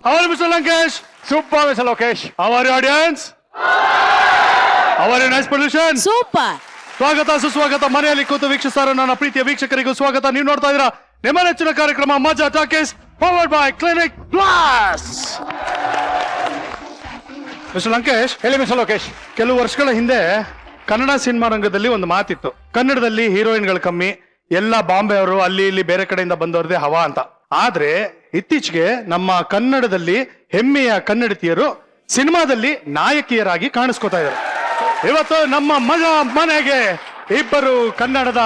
How are you, Mr. Lankesh? Super, Mr. Lokesh. How are you, audience? How are you, nice pollution? Super. ಸ್ವಾಗತ ಸುಸ್ವಾಗತ. ಮನೆಯಲ್ಲಿ ಕೂತು ವೀಕ್ಷಿಸ್ತಾರ ನನ್ನ ಪ್ರೀತಿಯ ವೀಕ್ಷಕರಿಗೂ ಸ್ವಾಗತ. ನೀವು ನೋಡ್ತಾ ಇದ್ದೀರಾ ನಿಮ್ಮ ನೆಚ್ಚಿನ ಕಾರ್ಯಕ್ರಮ ಮಜಾ talkies powered by clinic plus. Mister Lankesh, ಹೇಳಿ ಮಿಸ್ಟರ್ ಲೋಕೇಶ್. ಕೆಲವು ವರ್ಷಗಳ ಹಿಂದೆ ಕನ್ನಡ ಸಿನಿಮಾ ರಂಗದಲ್ಲಿ ಒಂದು ಮಾತಿತ್ತು, ಕನ್ನಡದಲ್ಲಿ ಹೀರೋಯಿನ್ಗಳು ಕಮ್ಮಿ, ಎಲ್ಲ ಬಾಂಬೆ ಅವರು ಅಲ್ಲಿ ಇಲ್ಲಿ ಬೇರೆ ಕಡೆಯಿಂದ ಬಂದವ್ರದೇ ಹವಾ ಅಂತ. ಆದ್ರೆ ಇತ್ತೀಚೆಗೆ ನಮ್ಮ ಕನ್ನಡದಲ್ಲಿ ಹೆಮ್ಮೆಯ ಕನ್ನಡತಿಯರು ಸಿನಿಮಾದಲ್ಲಿ ನಾಯಕಿಯರಾಗಿ ಕಾಣಿಸ್ಕೊತಾ ಇದ್ದಾರೆ. ಇವತ್ತು ನಮ್ಮ ಮಜಾ ಮನೆಗೆ ಇಬ್ಬರು ಕನ್ನಡದ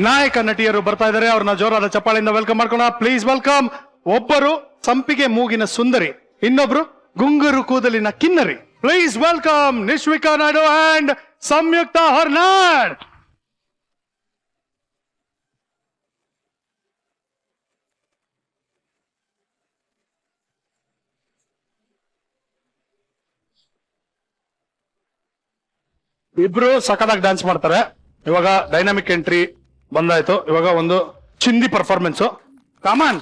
ನಾಯಕ ನಟಿಯರು ಬರ್ತಾ ಇದ್ದಾರೆ. ಅವ್ರನ್ನ ಜೋರಾದ ಚಪ್ಪಾಳೆಯಿಂದ ವೆಲ್ಕಮ್ ಮಾಡ್ಕೋಣ. Please welcome. ಒಬ್ಬರು ಸಂಪಿಗೆ ಮೂಗಿನ ಸುಂದರಿ, ಇನ್ನೊಬ್ರು ಗುಂಗುರು ಕೂದಲಿನ ಕಿನ್ನರಿ. Please welcome Nishvika Naidu and Samyuktha Hornad. ಇಬ್ರು ಸಖತ್ತಾಗಿ ಡ್ಯಾನ್ಸ್ ಮಾಡ್ತಾರೆ. ಇವಾಗ ಡೈನಾಮಿಕ್ ಎಂಟ್ರಿ ಬಂದಾಯ್ತು. ಇವಾಗ ಒಂದು ಚಿಂದಿ performance. Common.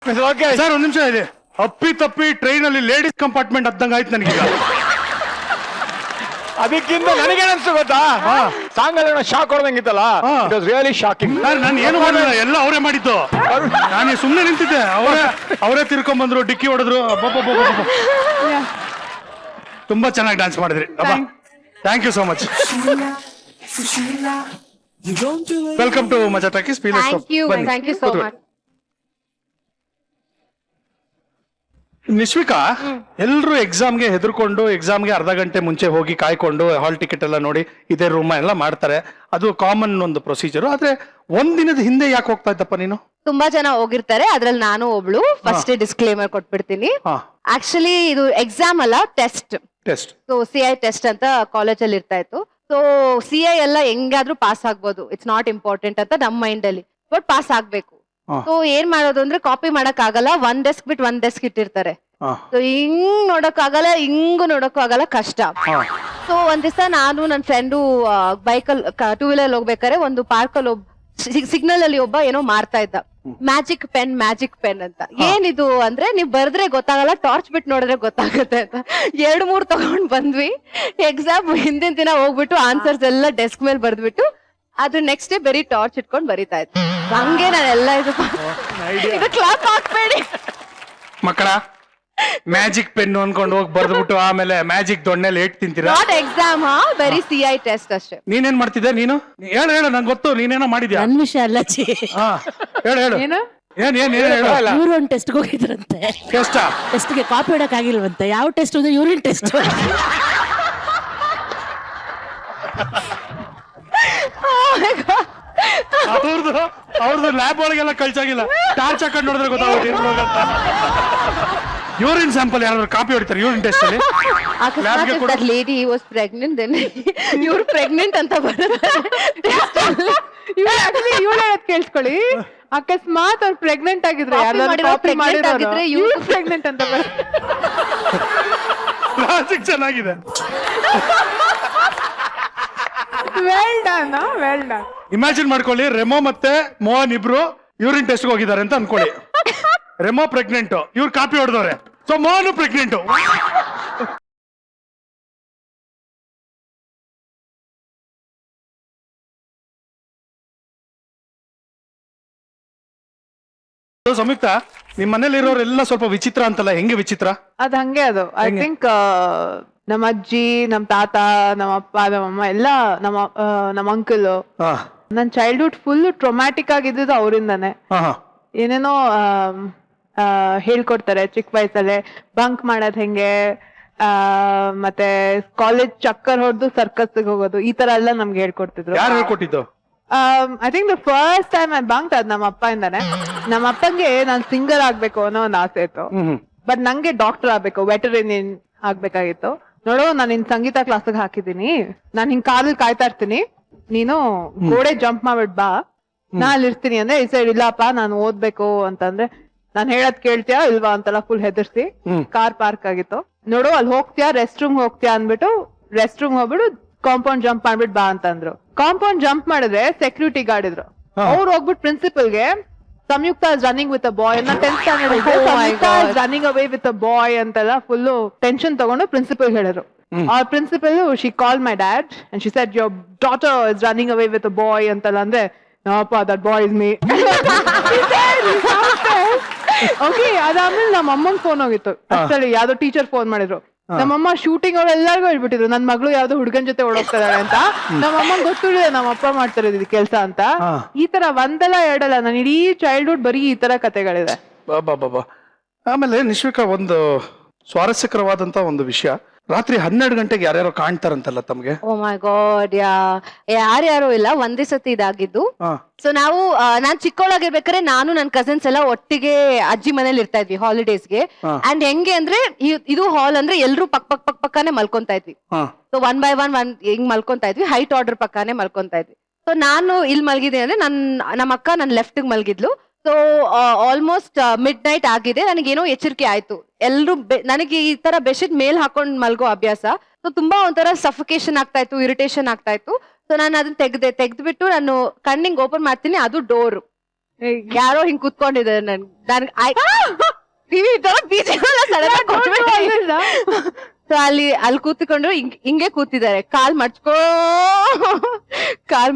Mister Lokesh. Sir ಒಂದ್ ನಿಮಿಷ ಇದೆ. ಅಪ್ಪಿ ತಪ್ಪಿ ಟ್ರೈನ್ ಅಲ್ಲಿ ಲೇಡೀಸ್ ಕಂಪಾರ್ಟ್ಮೆಂಟ್ ಹತ್ತಂಗ ಆಯ್ತು ನನಗೀಗ. ಅದಕ್ಕಿಂತ ನನಗೇನ್ ಅನ್ಸ್ತು ಗೊತ್ತಾ, ಸಾಂಗ್ ಅಲ್ಲಿ ಶಾಕ್ ಹೊಡೆದಂಗಿತ್ತಲ್ಲ. It was really shocking. Sir ನಾನು ಏನು ಮಾಡಿಲ್ಲ, ಎಲ್ಲ ಅವರೇ ಮಾಡಿದ್ದು. ನಾನು ಸುಮ್ಮನೆ ನಿಂತಿದ್ದೆ, ಅವರೇ ತಿರ್ಕೊಂಡ್ ಬಂದ್ರು, ಡಿಕ್ಕಿ ಹೊಡೆದ್ರು. ತುಂಬಾ ಚೆನ್ನಾಗಿ ಡ್ಯಾನ್ಸ್ ಮಾಡಿದ್ರಿ. Thank you so much. Welcome to Majaa Talkies. Thank you so much. Nishvika, ಎಲ್ರು ಎಕ್ಸಾಮ್ಗೆ ಹೆದರ್ಕೊಂಡು ಎಕ್ಸಾಮ್ಗೆ ಅರ್ಧ ಗಂಟೆ ಮುಂಚೆ ಹೋಗಿ ಕಾಯ್ಕೊಂಡು ಹಾಲ್ ಟಿಕೆಟ್ ಎಲ್ಲ ನೋಡಿ ಇದೇ ರೂಮ್ ಎಲ್ಲ ಮಾಡ್ತಾರೆ. ಅದು ಕಾಮನ್ ಒಂದು ಪ್ರೊಸೀಜರ್. ಆದ್ರೆ ಒಂದಿನದ ಹಿಂದೆ ಯಾಕೆ ಹೋಗ್ತಾ ಇದ್ದಪ್ಪ ನೀನು? ತುಂಬಾ ಜನ ಹೋಗಿರ್ತಾರೆ, ಅದ್ರಲ್ಲಿ ನಾನು ಒಬ್ಳು. ಫಸ್ಟ್ ಡಿಸ್ಕ್ಲೇಮರ್ ಕೊಟ್ಬಿಡ್ತೀನಿ. ಆಕ್ಚುಲಿ ಇದು ಎಕ್ಸಾಮ್ ಅಲ್ಲ, ಟೆಸ್ಟ್. ಸೊ CI ಟೆಸ್ಟ್ ಅಂತ ಕಾಲೇಜಲ್ಲಿ ಇರ್ತಾ ಇತ್ತು. ಸೊ CI ಎಲ್ಲ ಹೆಂಗಾದ್ರೂ ಪಾಸ್ ಆಗ್ಬೋದು, ಇಟ್ಸ್ ನಾಟ್ ಇಂಪಾರ್ಟೆಂಟ್ ಅಂತ ನಮ್ಮ ಮೈಂಡ್ ಅಲ್ಲಿ. ಬಟ್ ಪಾಸ್ ಆಗ್ಬೇಕು. ಸೊ ಏನ್ ಮಾಡೋದು ಅಂದ್ರೆ ಕಾಪಿ ಮಾಡಕ್ ಆಗಲ್ಲ, ಒಂದ್ ಡೆಸ್ಕ್ ಬಿಟ್ಟು ಒಂದ್ ಡೆಸ್ಕ್ ಇಟ್ಟಿರ್ತಾರೆ. ಸೊ ಹಿಂಗ್ ನೋಡಕ್ ಆಗಲ್ಲ, ಹಿಂಗ್ ನೋಡಕ್ ಆಗಲ್ಲ, ಕಷ್ಟ. ಸೊ ಒಂದ್ ದಿವಸ ನಾನು ನನ್ನ ಫ್ರೆಂಡು ಬೈಕಲ್ 2 ವೀಲರ್ ಹೋಗ್ಬೇಕಾರೆ ಒಂದು ಪಾರ್ಕಲ್ಲಿ ಸಿಗ್ನಲ್ ಅಲ್ಲಿ ಒಬ್ಬ ಏನೋ ಮಾರ್ತಾ ಇದ್ದ, ಮ್ಯಾಜಿಕ್ ಪೆನ್ ಅಂತ. ಏನಿದು ಅಂದ್ರೆ ನೀವ್ ಬರ್ದ್ರೆ ಗೊತ್ತಾಗಲ್ಲ, ಟಾರ್ಚ್ ಬಿಟ್ಟು ನೋಡಿದ್ರೆ ಗೊತ್ತಾಗುತ್ತೆ ಅಂತ 2-3 ತಗೊಂಡ್ ಬಂದ್ವಿ. ಎಕ್ಸಾಮ್ ಹಿಂದಿನ ದಿನ ಹೋಗ್ಬಿಟ್ಟು ಆನ್ಸರ್ಸ್ ಎಲ್ಲ ಡೆಸ್ಕ್ ಮೇಲೆ ಬರ್ದ್ಬಿಟ್ಟು ಅದು ನೆಕ್ಸ್ಟ್ ಡೇ ಬರೀ ಟಾರ್ಚ್ ಇಟ್ಕೊಂಡು ಬರೀತಾ ಇತ್ತು. ಹಂಗೆ ನಾನೆಲ್ಲ ಇದು ಕ್ಲಾಪ್ ಹಾಕ್ಬೇಡಿ ಮಕ್ಕಳ. ಮ್ಯಾಜಿಕ್ ಪೆನ್ ಅನ್ಕೊಂಡು ಹೋಗಿ ಬರ್ದ್ಬಿಟ್ಟು ಆಮೇಲೆ ಮ್ಯಾಜಿಕ್ ದೊಣ್ಣೆಲ್ಲಿ ಏಟ್ ತಿಂತೀರಾ? ನಾಟ್ ಎಕ್ಸಾಮ್, ಬರೀ CI ಟೆಸ್ಟ್ ಅಷ್ಟೇ. ನೀನೇನ್ ಮಾಡ್ತಿದ್ದೆ ನೀನು? ಹೇಳು, ನಂಗೆ ಗೊತ್ತು ನೀನೇನೋ ಮಾಡಿದ್ಯಾ. ನನ್ ವಿಷಯ ಅಲ್ಲ ಚಿ. ಹೇಳು ಏನು ಇವ್ರು ಒಂದು ಟೆಸ್ಟ್ ಹೋಗಿದ್ರಂತೆ. ಟೆಸ್ಟ್ಗೆ ಕಾಪಿ ಹೊಡಕ್ ಆಗಿಲ್ವಂತೆ. ಯಾವ ಟೆಸ್ಟ್ ಅಂದ್ರೆ ಯೂರಿನ್ ಟೆಸ್ಟ್. ಅವ್ರದ್ದು ಲ್ಯಾಬ್ ಒಳಗೆಲ್ಲ ಕಳ್ಸಾಗಿಲ್ಲ, ಟಾರ್ಚ್ ಹಾಕೊಂಡು ನೋಡಿದ್ರೆ ಗೊತ್ತಾಗುತ್ತೆ. ಯೂರಿನ್ ಸ್ಯಾಂಪಲ್ ಯಾರು ಕಾಪಿ ಹೊಡಿತಾರೆ ಯೂರಿನ್ ಟೆಸ್ಟ್ ಅಲ್ಲಿ? ಅಕಸ್ಮಾತ್ ಲೇಡಿ ವಾಸ್ ಪ್ರೆಗ್ನೆಂಟ್, ದೆನ್ ಇವ್ರು ಪ್ರೆಗ್ನೆಂಟ್ ಅಂತ ಬರುತ್ತೆ. ಇವಳು ಕೇಳಿಸ್ಕೊಳ್ಳಿ, ಅಕಸ್ಮಾತ್ ಅವ್ರು ಪ್ರೆಗ್ನೆಂಟ್ ಆಗಿದ್ರೆ ಇವ್ರು ಪ್ರೆಗ್ನೆಂಟ್ ಅಂತ ಲಾಜಿಕ್ ಚೆನ್ನಾಗಿದೆ. Well done. ಇಮ್ಯಾಜಿನ್ ಮಾಡ್ಕೊಳ್ಳಿ, ರೆಮೋ ಮತ್ತೆ ಮೋಹನ್ ಇಬ್ರು ಯೂರಿನ್ ಟೆಸ್ಟ್ ಹೋಗಿದ್ದಾರೆ ಅಂತ ಅನ್ಕೊಳ್ಳಿ. ರೆಮೋ ಪ್ರೆಗ್ನೆಂಟ್, ಇವ್ರು ಕಾಪಿ ಹೊಡೆದವ್ರೆ. So Mohan pregnant. ಸಂಯುಕ್ತ, ನಿಮ್ ಮನೇಲಿ ಇರೋರೆಲ್ಲ ಸ್ವಲ್ಪ ವಿಚಿತ್ರ ಅಂತಲ್ಲ, ಹೆಂಗೆ ವಿಚಿತ್ರ? ಅದ್ ಹಂಗೆ ಅದು. ಐ ಥಿಂಕ್ ನಮ್ಮ ಅಜ್ಜಿ, ನಮ್ ತಾತ, ನಮ್ಮ ಅಪ್ಪ, ನಮ್ಮಮ್ಮ ಎಲ್ಲ ನಮ್ಮ ಅಂಕಲ್, ನನ್ ಚೈಲ್ಡ್ಹುಡ್ ಫುಲ್ ಟ್ರೊಮ್ಯಾಟಿಕ್ ಆಗಿದ್ದು ಅವರಿಂದಾನೆ. ಏನೇನೋ ಹೇಳ್ಕೊಡ್ತಾರೆ ಚಿಕ್ಕ ವಯಸ್ಸಲ್ಲೇ, ಬಂಕ್ ಮಾಡೋದ್ ಹೆಂಗೆ, ಮತ್ತೆ ಕಾಲೇಜ್ ಚಕ್ಕರ್ ಹೊಡೆದು ಸರ್ಕಸ್ ಹೋಗೋದು, ಈ ತರ ಎಲ್ಲ ನಮ್ಗೆ ಹೇಳ್ಕೊಡ್ತಿದ್ರು. ಯಾರು ಹೇಳ್ಕೊಟ್ಟಿದ್ದು? I think the first time I bunk ಅದ್ ನಮ್ಮ ಅಪ್ಪ ಇಂದಾನೆ. ನಮ್ಮ ಅಪ್ಪಂಗೆ ನಾನ್ ಸಿಂಗರ್ ಆಗ್ಬೇಕು ಅನ್ನೋ ಒಂದು ಆಸೆ ಇತ್ತು. ಬಟ್ ನಂಗೆ ಡಾಕ್ಟರ್ ಆಗ್ಬೇಕು, ವೆಟರಿನಿಯನ್ ಆಗ್ಬೇಕಾಗಿತ್ತು. ನೋಡು ನಾನು ನಿನ್ ಸಂಗೀತ ಕ್ಲಾಸ್ಗೆ ಹಾಕಿದೀನಿ, ನಾನ್ ಹಿಂಗ್ ಕಾರಲ್ಲಿ ಕಾಯ್ತಾ ಇರ್ತೀನಿ, ನೀನು ಗೋಡೆ ಜಂಪ್ ಮಾಡ್ಬಿಟ್ ಬಾ, ನಾ ಅಲ್ಲಿ ಇರ್ತೀನಿ ಅಂದ್ರೆ ಈ ಸೈಡ್ ಇಲ್ಲಪ್ಪ ನಾನು ಓದ್ಬೇಕು ಅಂತಂದ್ರೆ ನಾನ್ ಹೇಳದ್ ಕೇಳ್ತೀಯಾ ಇಲ್ವಾ ಅಂತೆಲ್ಲ ಫುಲ್ ಹೆದರ್ಸಿ ಕಾರ್ ಪಾರ್ಕ್ ಆಗಿತ್ತು. ನೋಡು ಅಲ್ಲಿ ಹೋಗ್ತೀಯಾ ರೆಸ್ಟ್ ರೂಮ್ ಹೋಗ್ತೀಯಾ ಅಂದ್ಬಿಟ್ಟು ರೆಸ್ಟ್ ರೂಮ್ ಹೋಗ್ಬಿಟ್ಟು ಕಾಂಪೌಂಡ್ ಜಂಪ್ ಮಾಡ್ಬಿಟ್ಟು ಬಾ ಅಂತಂದ್ರು. ಕಾಂಪೌಂಡ್ ಜಂಪ್ ಮಾಡಿದ್ರೆ ಸೆಕ್ಯೂರಿಟಿ ಗಾರ್ಡ್ ಇದ್ರು, ಅವ್ರು ಹೋಗ್ಬಿಟ್ಟು ಪ್ರಿನ್ಸಿಪಲ್ಗೆ Samyuktha is running with a boy, 10th standard Samyuktha is running away with a boy ಅಂತೆಲ್ಲ ಫುಲ್ ಟೆನ್ಷನ್ ತಗೊಂಡು ಪ್ರಿನ್ಸಿಪಲ್ ಹೇಳಿದ್ರು. ಅವ್ರ principal she call my dad and she said your daughter is running away with a boy ಅಂತೆಲ್ಲ ಅಂದ್ರೆ ನಮ್ಮಪ್ಪ that boy is me. Okay, ಅದಾದ್ಮೇಲೆ ನಮ್ಮ ಅಮ್ಮಂಗ್ phone ಹೋಗಿತ್ತು. ಅಷ್ಟರಲ್ಲಿ ಯಾವ್ದೋ ಟೀಚರ್ ಫೋನ್ ಮಾಡಿದ್ರು, ನಮ್ಮಮ್ಮ ಶೂಟಿಂಗ್ ಅವ್ರು ಎಲ್ಲಾರ್ಗು ಹೇಳ್ಬಿಟ್ಟಿದ್ರು ನನ್ ಮಗಳು ಯಾವ್ದೋ ಹುಡುಗನ್ ಜೊತೆ ಓಡೋಗ್ತಿದಾಳೆ ಅಂತ. ನಮ್ಮಮ್ಮಂಗ್ ಗೊತ್ತಿರಲಿಲ್ಲ ನಮ್ಮ ಅಪ್ಪ ಮಾಡ್ತಾರೆ ಇದು ಕೆಲ್ಸ ಅಂತ. ಈ ತರ ಒಂದಲ್ಲ ಎರಡಲ್ಲ ನನ್ ಇಡೀ ಚೈಲ್ಡ್ಹುಡ್ ಬರೀ ಈ ತರ ಕತೆಗಳಿದೆ. ಬಾಬಾ. ಆಮೇಲೆ ನಿಶ್ವಿಕಾ, ಒಂದು ಸ್ವಾರಸ್ಯಕರವಾದಂತ ಒಂದು ವಿಷಯ, ರಾತ್ರಿ 12 ಗಂಟೆಗೆ ಯಾರ್ಯಾರೋ ಕಾಣ್ತಾರಂತಲ್ಲ ತಮ್ಗೆ? ಓ ಮೈ ಗಾಡ್, ಯಾರ್ಯಾರು ಇಲ್ಲ, ಒಂದೇ ಸತಿ ಇದಾಗಿದ್ದು. ಸೊ ನಾವು ನಾನ್ ಚಿಕ್ಕವಳಾಗಿರ್ಬೇಕಾದ್ರೆ ನಾನು ನನ್ ಕಸಿನ್ಸ್ ಎಲ್ಲ ಒಟ್ಟಿಗೆ ಅಜ್ಜಿ ಮನೇಲಿ ಇರ್ತಾ ಇದ್ವಿ ಹಾಲಿಡೇಸ್ಗೆ. ಅಂಡ್ ಹೆಂಗೆ ಅಂದ್ರೆ ಇದು ಹಾಲ್ ಅಂದ್ರೆ ಎಲ್ರು ಪಕ್ಕನೆ ಮಲ್ಕೊಂತಾ ಇದ್ವಿ. ಸೊ 1 by 1 ಹಿಂಗ್ ಮಲ್ಕೊಂತಾ ಇದ್ವಿ, ಹೈಟ್ ಆರ್ಡರ್ ಪಕ್ಕಾನೆ ಮಲ್ಕೊಂತಾ ಇದ್ವಿ. ಸೊ ನಾನು ಇಲ್ಲಿ ಮಲ್ಗಿದ್ದೀನಿ ಅಂದ್ರೆ ನಮ್ಮ ಅಕ್ಕ ನನ್ ಲೆಫ್ಟ್ ಮಲ್ಗಿದ್ಲು. ಸೊ ಆಲ್ಮೋಸ್ಟ್ ಮಿಡ್ ನೈಟ್ ಆಗಿದೆ, ನನಗೇನೋ ಎಚ್ಚರಿಕೆ ಆಯ್ತು. ಎಲ್ರು ನನಗೆ ಈ ತರ ಬೆಡ್ಶೀಟ್ ಮೇಲ್ ಹಾಕೊಂಡ್ ಮಲ್ಗೋ ಅಭ್ಯಾಸ. ಸೊ ತುಂಬಾ ಒಂಥರ ಸಫಿಕೇಶನ್ ಆಗ್ತಾ ಇತ್ತು, ಇರಿಟೇಷನ್ ಆಗ್ತಾ ಇತ್ತು. ಸೊ ನಾನು ಅದನ್ನ ತೆಗ್ದ್ಬಿಟ್ಟು ನಾನು ಕಣ್ಣಿಂಗ್ ಓಪನ್ ಮಾಡ್ತೀನಿ, ಅದು ಡೋರ್ ಯಾರೋ ಹಿಂಗ್ ಕೂತ್ಕೊಂಡಿದ್ದಾರೆ. ಸೊ ಅಲ್ಲಿ ಕೂತ್ಕೊಂಡು ಹಿಂಗೆ ಕೂತಿದ್ದಾರೆ, ಕಾಲ್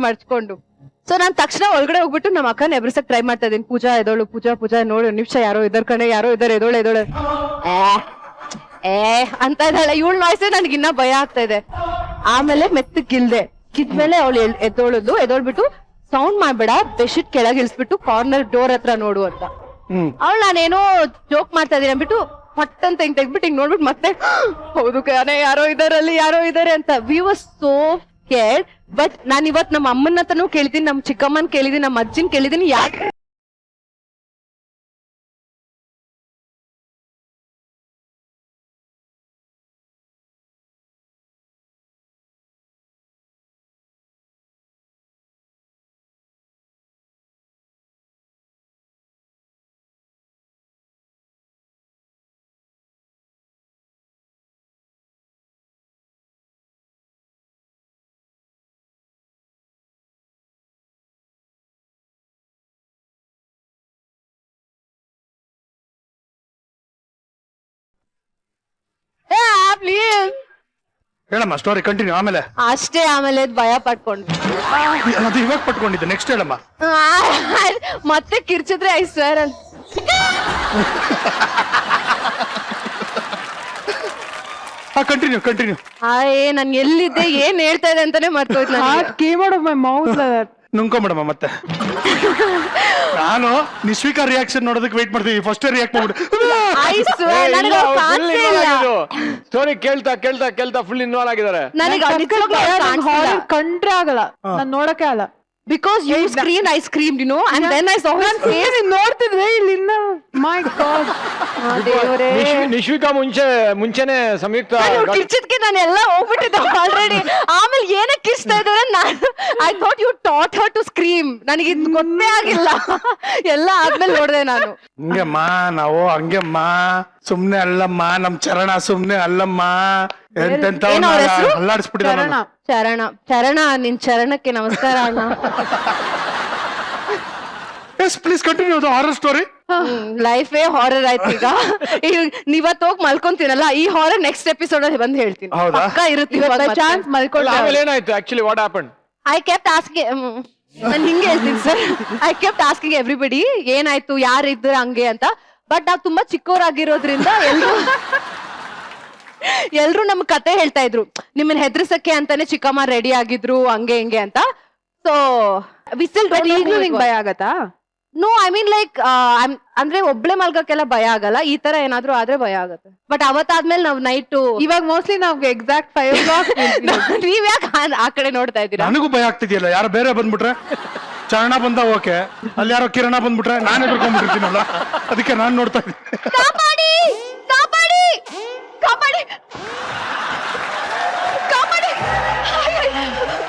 ಮಡ್ಚ್ಕೊಂಡು. ಸೊ ನಾನ್ ತಕ್ಷಣ ಒಳಗಡೆ ಹೋಗ್ಬಿಟ್ಟು ನಮ್ಮ ಅಕ್ಕನ ಎಬ್ರಿಸಕ್ ಟ್ರೈ ಮಾಡ್ತಾ ಇದೀನಿ. ಪೂಜಾ ಎದೋಳು, ಪೂಜಾ ನೋಡು ನಿಮಿಷ, ಯಾರೋ ಇದಾರೆ ಕಣೆ, ಯಾರೋ ಇದಾರೆ, ಎದೋಳು ಅಂತ ಇದ್ದಾಳೆ. ಇವಳ ವಾಯ್ಸೆ ನನ್ಗೆ ಇನ್ನ ಭಯ ಆಗ್ತಾ ಇದೆ. ಆಮೇಲೆ ಕಿದ್ಮೇಲೆ ಅವಳು ಎದೋಳ್ಬಿಟ್ಟು ಸೌಂಡ್ ಮಾಡ್ಬೇಡ, ಬೆಡ್ಶೀಟ್ ಕೆಳಗೆ ಇಳಿಸ್ಬಿಟ್ಟು ಕಾರ್ನರ್ ಡೋರ್ ಹತ್ರ ನೋಡು ಅಂತ. ಅವಳು ನಾನೇನೋ ಜೋಕ್ ಮಾಡ್ತಾ ಇದೀನಿ ಅಂದ್ಬಿಟ್ಟು ಪಟ್ ಅಂತ ಹಿಂಗ್ ತೆಗ್ಬಿಟ್ಟು ಹಿಂಗ್ ನೋಡ್ಬಿಟ್ಟು ಮತ್ತೆ ಹೌದು ಕಣೆ, ಯಾರೋ ಇದಾರೆ ಅಂತ. We was so scared. But ನಾನ್ ಇವತ್ ನಮ್ಮ ಅಮ್ಮನ ಹತ್ರನೂ ಕೇಳಿದೀನಿ, ನಮ್ ಚಿಕ್ಕಮ್ಮನ್ ಕೇಳಿದೀನಿ, ನಮ್ಮ ಅಜ್ಜಿನ್ ಕೇಳಿದೀನಿ, ಯಾಕೆ ಪ್ಲೀಸ್ ಹೇಳಮ್ಮ, ಸ್ಟೋರಿ ಕಂಟಿನ್ಯೂ. ಆಮೇಲೆ ಅಷ್ಟೇ. ಆಮೇಲೆ ಭಯ ಪಟ್ಕೊಂಡು ಅದು ಇವಾಗ ಪಟ್ಕೊಂಡಿದ್ದೆ. ನೆಕ್ಸ್ಟ್ ಹೇಳಮ್ಮ. ಮತ್ತೆ ಕಿರ್ಚಿದ್ರೆ ಐ ಸ್ವೇರ್ ಅಂತ. ಕಂಟಿನ್ಯೂ. ನನ್ ಎಲ್ಲಿದ್ದೆ, ಏನ್ ಹೇಳ್ತಾ ಇದೆ ಅಂತಾನೆ ಮರ್ತೋಯ್ತು. came out of my mouth like that. ನುಂಕೊಂಬಿಡಮ್ಮ ಮತ್ತೆ. ನಾನು ನಿಶ್ವಿಕಾ ರಿಯಾಕ್ಷನ್ ನೋಡೋದಕ್ಕೆ ವೇಟ್ ಮಾಡ್ತೀವಿ, ಫಸ್ಟ್ ರಿಯಾಕ್ಟ್ ಮಾಡ್ಬಿಟ್ಟು ಸ್ಟೋರಿ ಕೇಳ್ತಾ ಫುಲ್ ಇನ್ವಾಲ್ವ್ ಆಗಿದ್ದಾರೆ. ಕಂಡ್ರೆ ಆಗಲ್ಲ, ನಾನ್ ನೋಡಕ್ಕೆ ಆಗಲ್ಲ. Because you screamed, I screamed, you know, and then I saw her face. ನೋಡ್ತಿದ್ರೆ ಇಲ್ಲಿ ಮೈ ಗಾಡ್. ನಿಶ್ವಿಕಾ ಮುಂಚೆನೆ ಸಂಯುಕ್ತ ಕಿರ್ಚಿದ್ಕೆ ನಾನು ಎಲ್ಲ ಹೋಗ್ಬಿಟ್ಟಿದ್ದೆ ಆಲ್ರೆಡಿ. ಆಮೇಲೆ ಏನಕ್ಕೆ ಕಿರ್ಚ್ತಾ ಇದ್ದಾರೆ, ನಾನು I thought you taught her to scream. ನನಗೆ ಇದು ಗೊತ್ತೇ ಆಗಿಲ್ಲ. ಎಲ್ಲ ಆದ್ಮೇಲೆ ನೋಡಿದೆ ನಾನು. ನಾವು ಹಂಗೆಮ್ಮ ಸುಮ್ನೆ ಅಲ್ಲಮ್ಮ, ನಮ್ ಚರಣ ಸುಮ್ನೆ ಅಲ್ಲಮ್ಮ, ಅಲ್ಲಾಡಿಸ್ಬಿಟ್ಟಿದ. ಚರಣ, ನಿನ್ ಚರಣಕ್ಕೆ ನಮಸ್ಕಾರ ಅಣ್ಣ. Yes please continue the horror story. ಲೈಫೇ ಹಾರರ್ ಆಯ್ತು ಈಗ. ನೀವತ್ತು ಹೋಗಿ ಮಲ್ಕೊಂತೀನಲ್ಲ, ಈ ಹಾರರ್ ನೆಕ್ಸ್ಟ್ ಎಪಿಸೋಡ್ ಅಲ್ಲಿ ಬಂದು ಹೇಳ್ತೀನಿ. ಪಕ್ಕ ಇರುತ್ತೆ ಚಾನ್ಸ್ ಮಲ್ಕೊಳ್ಳಿ. ಆಮೇಲೆ ಏನಾಯ್ತು actually, what happen? I kept asking, ನಾನು ಹಿಂಗೆ ಹೇಳ್ತೀನಿ sir, I kept asking everybody ಏನಾಯ್ತು, ಯಾರು ಇದ್ರ ಹಂಗೆ ಅಂತ. ಬಟ್ ನಾವ್ ತುಂಬಾ ಚಿಕ್ಕವರಾಗಿರೋದ್ರಿಂದ ಎಲ್ರು ನಮ್ ಕತೆ ಹೇಳ್ತಾ ಇದ್ರು, ನಿಮ್ಮನ್ನ ಹೆದರ್ಸಕ್ಕೆ ಅಂತಾನೆ ಚಿಕ್ಕಮ್ಮ ರೆಡಿ ಆಗಿದ್ರು ಹಂಗೆ ಹಿಂಗೆ ಅಂತ. ಸೊ ವಿಸಿಲ್ ಈಗ್ಲೂ ನಿಂಗೆ ಭಯ ಆಗತ್ತಾ? ನೋ ಐ ಮೀನ್ ಲೈಕ್ ಅಂದ್ರೆ ಒಬ್ಳೆ ಮಲ್ಗಕ್ಕೆಲ್ಲ ಭಯ ಆಗಲ್ಲ, ಈ ತರ ಏನಾದ್ರೂ ಆದ್ರೆ ಭಯ ಆಗುತ್ತೆ. ಬಟ್ ಅವತ್ತಾದ್ಮೇಲೆ ನಾವ್ ನೈಟ್ ಇವಾಗ ಮೋಸ್ಟ್ಲಿ ನಾವ್ ಎಕ್ಸಾಕ್ಟ್ 5 o'clock ನೀವ್ ಯಾಕೆ ಆ ಕಡೆ ನೋಡ್ತಾ ಇದ್ದೀರಾ? ನನಗೂ ಭಯ ಆಗ್ತಿದೆಯಲ್ಲ, ಯಾರು ಬೇರೆ ಬಂದ್ಬಿಟ್ರೆ. ಚರಣ ಬಂದ ಓಕೆ, ಅಲ್ಲಿ ಯಾರೋ ಕಿರಣ ಬಂದ್ಬಿಟ್ರೆ ನಾನು ಎದುರ್ಕೊಂಡ್ಬಿಟ್ಟಿರ್ತೀನಲ್ಲ, ಅದಕ್ಕೆ ನಾನು ನೋಡ್ತಾ ಇದ್ದೀನಿ. ಕಾಪಾಡಿ ಕಾಪಾಡಿ ಕಾಪಾಡಿ ಕಾಪಾಡಿ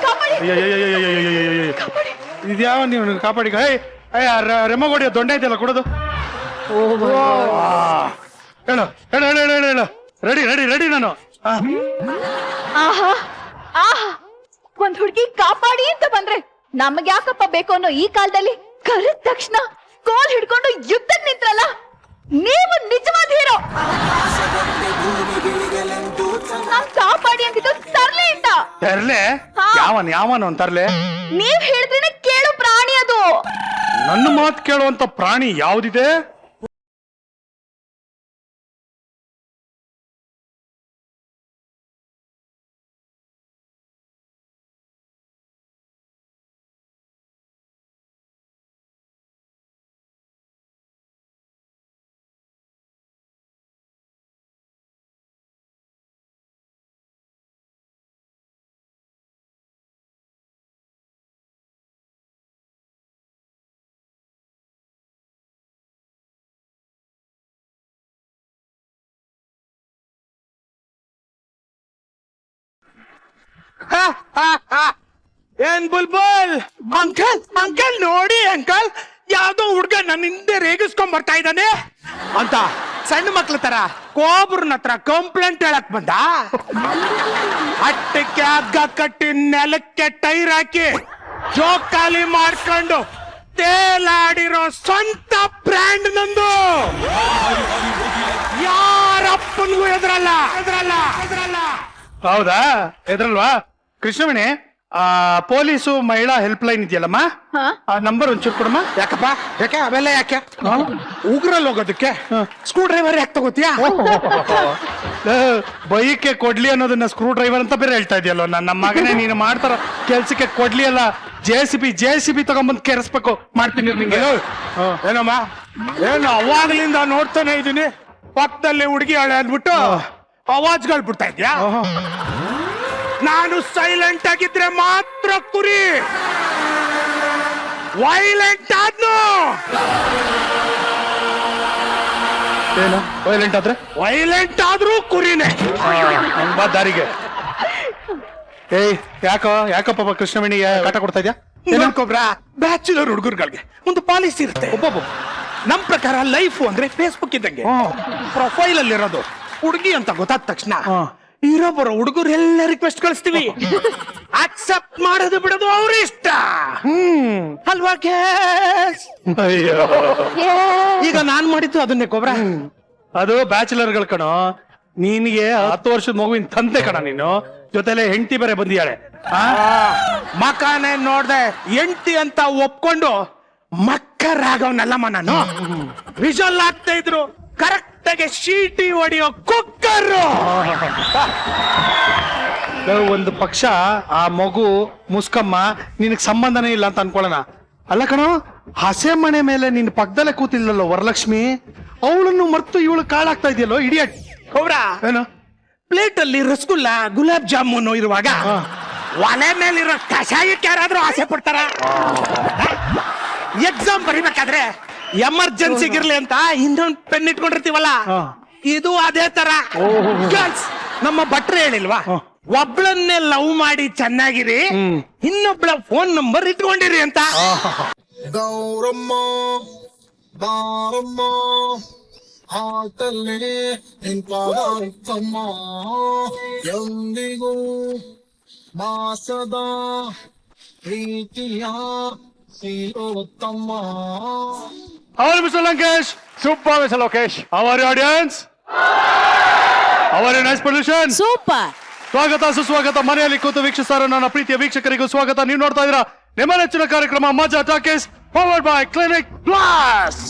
ಕಾಪಾಡಿ ಇದ್ಯಾವ ನೀವು ಕಾಪಾಡಿ. ರೆಮಗೋಡಿಯ ದೊಡ್ಡ ಐತಲ್ಲ ಕೊಡೋದು. ಹೇಳು ಹೇಳು ಹೇಳು ಹೇಳು ಹೇಳು. ರೆಡಿ ರೆಡಿ ರೆಡಿ ನಾನು. ಆಹಾ ಆಹಾ, ಒಂದ್ ಹುಡುಗಿ ಕಾಪಾಡಿ ಅಂತ ಬಂದ್ರೆ ನಮ್ಗೆ ಯಾಕಪ್ಪ ಬೇಕು ಅನ್ನೋ ಈ ಕಾಲದಲ್ಲಿ ಕರೆದ ತಕ್ಷಣ ಕೋಲ್ ಹಿಡ್ಕೊಂಡು ಯುದ್ಧಕ್ಕೆ ನಿಂತ್ರಲ್ಲ, ನೀವು ನಿಜವಾದ ಹೀರೋ. ನಾನ್ ಕಾಪಾಡಿ ಅಂತಿದ್ದು ತರ್ಲೆ ಇಂದ. ತರ್ಲೆ? ಯಾವನ್ ಯಾವನ್ ಅವ್ನ್ ತರ್ಲೆ? ನೀವ್ ಹೇಳಿದ್ರೇನೆ ಕೇಳು ಪ್ರಾಣಿ ಅದು. ನನ್ನ ಮಾತು ಕೇಳುವಂತ ಪ್ರಾಣಿ ಯಾವ್ದಿದೆ? ಏನ್ ಬುಲ್ಬುಲ್ ಅಂಕಲ್ ಅಂಕಲ್ ನೋಡಿ ಅಂಕಲ್, ಯಾವ್ದೋ ಹುಡ್ಗ ನನ್ನ ಹಿಂದೆ ರೇಗಿಸ್ಕೊಂಡ್ ಬರ್ತಾ ಇದ್ದಾನೆ ಅಂತ ಸಣ್ಣ ಮಕ್ಳ ತರ ಕೋಬ್ರನ ಹತ್ರ ಕಂಪ್ಲೇಂಟ್ ಹೇಳಕ್ ಬಂದ. ಅಟ್ಟಕ್ಕೆ ಹಗ್ಗ ಕಟ್ಟಿ ನೆಲಕ್ಕೆ ಟೈರ್ ಹಾಕಿ ಜೋಕಾಲಿ ಮಾಡ್ಕೊಂಡು ತೇಲಾಡಿರೋ ಸ್ವಂತ ಬ್ರ್ಯಾಂಡ್ ನಂದು. ಯಾರಪ್ಪನ್ಗೂ ಎದ್ರಲ್ಲ ಎದ್ರಲ್ಲ ಎದ್ರಲ್ಲ. ಹೌದಾ? ಎದ್ರಲ್ವಾ? ಕೃಷ್ಣವೇಣಿ, ಪೊಲೀಸು ಮಹಿಳಾ ಹೆಲ್ಪ್ ಲೈನ್ ಇದೆಯಲ್ಲಮ್ಮ, ಆ ನಂಬರ್ ಒಂಚೂರು ಕೊಡಮ್ಮ. ಯಾಕಪ್ಪ? ಯಾಕೆ ಅವೆಲ್ಲ ಯಾಕೆ? ಉಗ್ರಲ್ಲಿ ಹೋಗೋದಕ್ಕೆ ಸ್ಕ್ರೂ ಡ್ರೈವರ್ ಯಾಕೆ ತಗೋತೀಯಾ? ಬೈಕ್ಕೆ ಕೊಡ್ಲಿ ಅನ್ನೋದನ್ನ ಸ್ಕ್ರೂ ಡ್ರೈವರ್ ಅಂತ ಬೇರೆ ಹೇಳ್ತಾ ಇದೆಯಲ್ಲ. ನಮ್ಮ ಮಗನೇ ನೀನು ಮಾಡ್ತಾರ ಕೆಲ್ಸಕ್ಕೆ ಕೊಡ್ಲಿ ಅಲ್ಲ, ಜೆ ಸಿ ಬಿ ತಗೊಂಬಂದ್ ಕೆರೆಸ್ಬೇಕು. ಮಾಡ್ತೀನಿ ನಿಂಗೆ. ಏನಮ್ಮ, ಏನು ಅವಾಗ್ಲಿಂದ ನೋಡ್ತಾನೆ ಇದೀನಿ, ಪಕ್ಕದಲ್ಲಿ ಹುಡುಗಿ ಹಳೆ ಅಂದ್ಬಿಟ್ಟು ಅವಾಜ್ಗಳು ಬಿಡ್ತಾ ಇದ್ಯಾ? ನಾನು ಸೈಲೆಂಟ್ ಆಗಿದ್ರೆ ಮಾತ್ರ ಕುರಿ, ವೈಲೆಂಟ್ ಆದ್ನು. ಏನು ವೈಲೆಂಟ್ ಆದ್ರೆ? ವೈಲೆಂಟ್ ಆದ್ರೂ ಕುರಿನೇ. ಹಂಗ್ ಬಾ ದಾರಿಗೆ. ಏಯ್ ಯಾಕಪ್ಪ ಕೃಷ್ಣವೇಣಿಗೆ ಕಾಟ ಕೊಡ್ತಾ ಇದ್ಯಾ? ಏನನ್ಕೊಬ್ರ, ಬ್ಯಾಚುಲರ್ ಹುಡುಗರುಗಳಿಗೆ ಒಂದು ಪಾಲಿಸಿ ಇರುತ್ತೆ. ನಮ್ ಪ್ರಕಾರ ಲೈಫ್ ಅಂದ್ರೆ ಫೇಸ್ಬುಕ್ ಇದ್ದಂಗೆ, ಪ್ರೊಫೈಲ್ ಅಲ್ಲಿ ಇರೋದು ಹುಡುಗಿ ಅಂತ ಗೊತ್ತಾದ ತಕ್ಷಣ ಇರೋ ಬರೋ ಹುಡುಗರು ಎಲ್ಲ ರಿಕ್ವೆಸ್ಟ್ ಕಳಿಸ್ತೀವಿ. ಆಕ್ಸೆಪ್ಟ್ ಮಾಡೋದು ಬಿಡೋದು ಅವ್ರ ಇಷ್ಟ ಅಲ್ವಾ? ಅಯ್ಯೋ, ಈಗ ನಾನ್ ಮಾಡಿದ್ದು ಅದನ್ನೇ ಕೊಬ್ರ. ಅದು ಬ್ಯಾಚುಲರ್ಗಳು ಕಣೋ. ನಿನ್ಗೆ 10 ವರ್ಷದ ಮಗುವಿನ ತಂದೆ ಕಣ ನೀನು, ಜೊತೆಲೆ ಹೆಂಡತಿ ಬೇರೆ ಬಂದಿಯಾಳೆ. ಮಕಾನೆ ನೋಡ್ದೆ ಎಂಟಿ ಅಂತ ಒಪ್ಕೊಂಡು ಮಕ್ಕರಾಗವನಲ್ಲಮ್ಮ ನಾನು. ವಿಜುವಲ್ ಆಗ್ತಾ ಇದ್ರು ಕರೆಕ್ಟ್ ಆಗಿ ಶೀಟಿ ಹೊಡಿಯೋ ಕುಕ್ಕರು. ಒಂದು ಪಕ್ಷ ಆ ಮಗು ಮುಸ್ಕಮ್ಮ ನಿನಗ್ ಸಂಬಂಧನೇ ಇಲ್ಲ ಅಂತ ಅನ್ಕೊಳ್ಳೋಣ. ಅಲ್ಲ ಕಣೋ, ಹಸೆ ಮನೆ ಮೇಲೆ ನಿನ್ ಪಕ್ಕದಲ್ಲೇ ಕೂತಿಲ್ಲಲ್ಲೋ ವರಲಕ್ಷ್ಮಿ, ಅವಳನ್ನು ಮರ್ತು ಇವಳು ಕಾಳಾಗ್ತಾ ಇದೆಯಲ್ಲೋ ಇಡಿಯಟ್. ಹೌರಾ? ಏನು ಪ್ಲೇಟ್ ಅಲ್ಲಿ ರಸಗುಲ್ಲ ಗುಲಾಬ್ ಜಾಮೂನು ಇರುವಾಗ ಒಲೆ ಮೇಲಿರೋ ಕಷಾಯಕ್ಕೆ ಯಾರಾದ್ರೂ ಆಸೆ ಪಡ್ತಾರ? ಎಕ್ಸಾಮ್ ಬರಿಬೇಕಾದ್ರೆ ಎಮರ್ಜೆನ್ಸಿಗಿರ್ಲಿ ಅಂತ ಇನ್ನೊಂದು ಪೆನ್ ಇಟ್ಕೊಂಡಿರ್ತೀವಲ್ಲ, ಇದು ಅದೇ ತರ. ಗರ್ಲ್ಸ್, ನಮ್ಮ ಭಟ್ರು ಹೇಳಿಲ್ವಾ, ಒಬ್ಳನ್ನೇ ಲವ್ ಮಾಡಿ ಚೆನ್ನಾಗಿರಿ, ಇನ್ನೊಬ್ಳ ಫೋನ್ ನಂಬರ್ ಇಟ್ಕೊಂಡಿರಿ ಅಂತ. ಗೌರಮ್ಮ ಬಾರಮ್ಮ ಆಟಲ್ಲಿ ನಿಂತಮ್ಮ ಎಂದಿಗೂ ಮಾಸದ ಪ್ರೀತಿಯ ಸಿರುತ್ತಮ್ಮ. How are you, Mr. Lankesh? Super mister Lokesh. How are you, audience? How are you, nice pollution? Super. ಸ್ವಾಗತ ಸುಸ್ವಾಗತ. ಮನೆಯಲ್ಲಿ ಕೂತು ವೀಕ್ಷಿಸ್ತಾರೋ ನನ್ನ ಪ್ರೀತಿಯ ವೀಕ್ಷಕರಿಗೂ ಸ್ವಾಗತ. ನೀವು ನೋಡ್ತಾ ಇದ್ದೀರಾ ನಿಮ್ಮ ನೆಚ್ಚಿನ ಕಾರ್ಯಕ್ರಮ ಮಜಾ talkies, powered by clinic plus.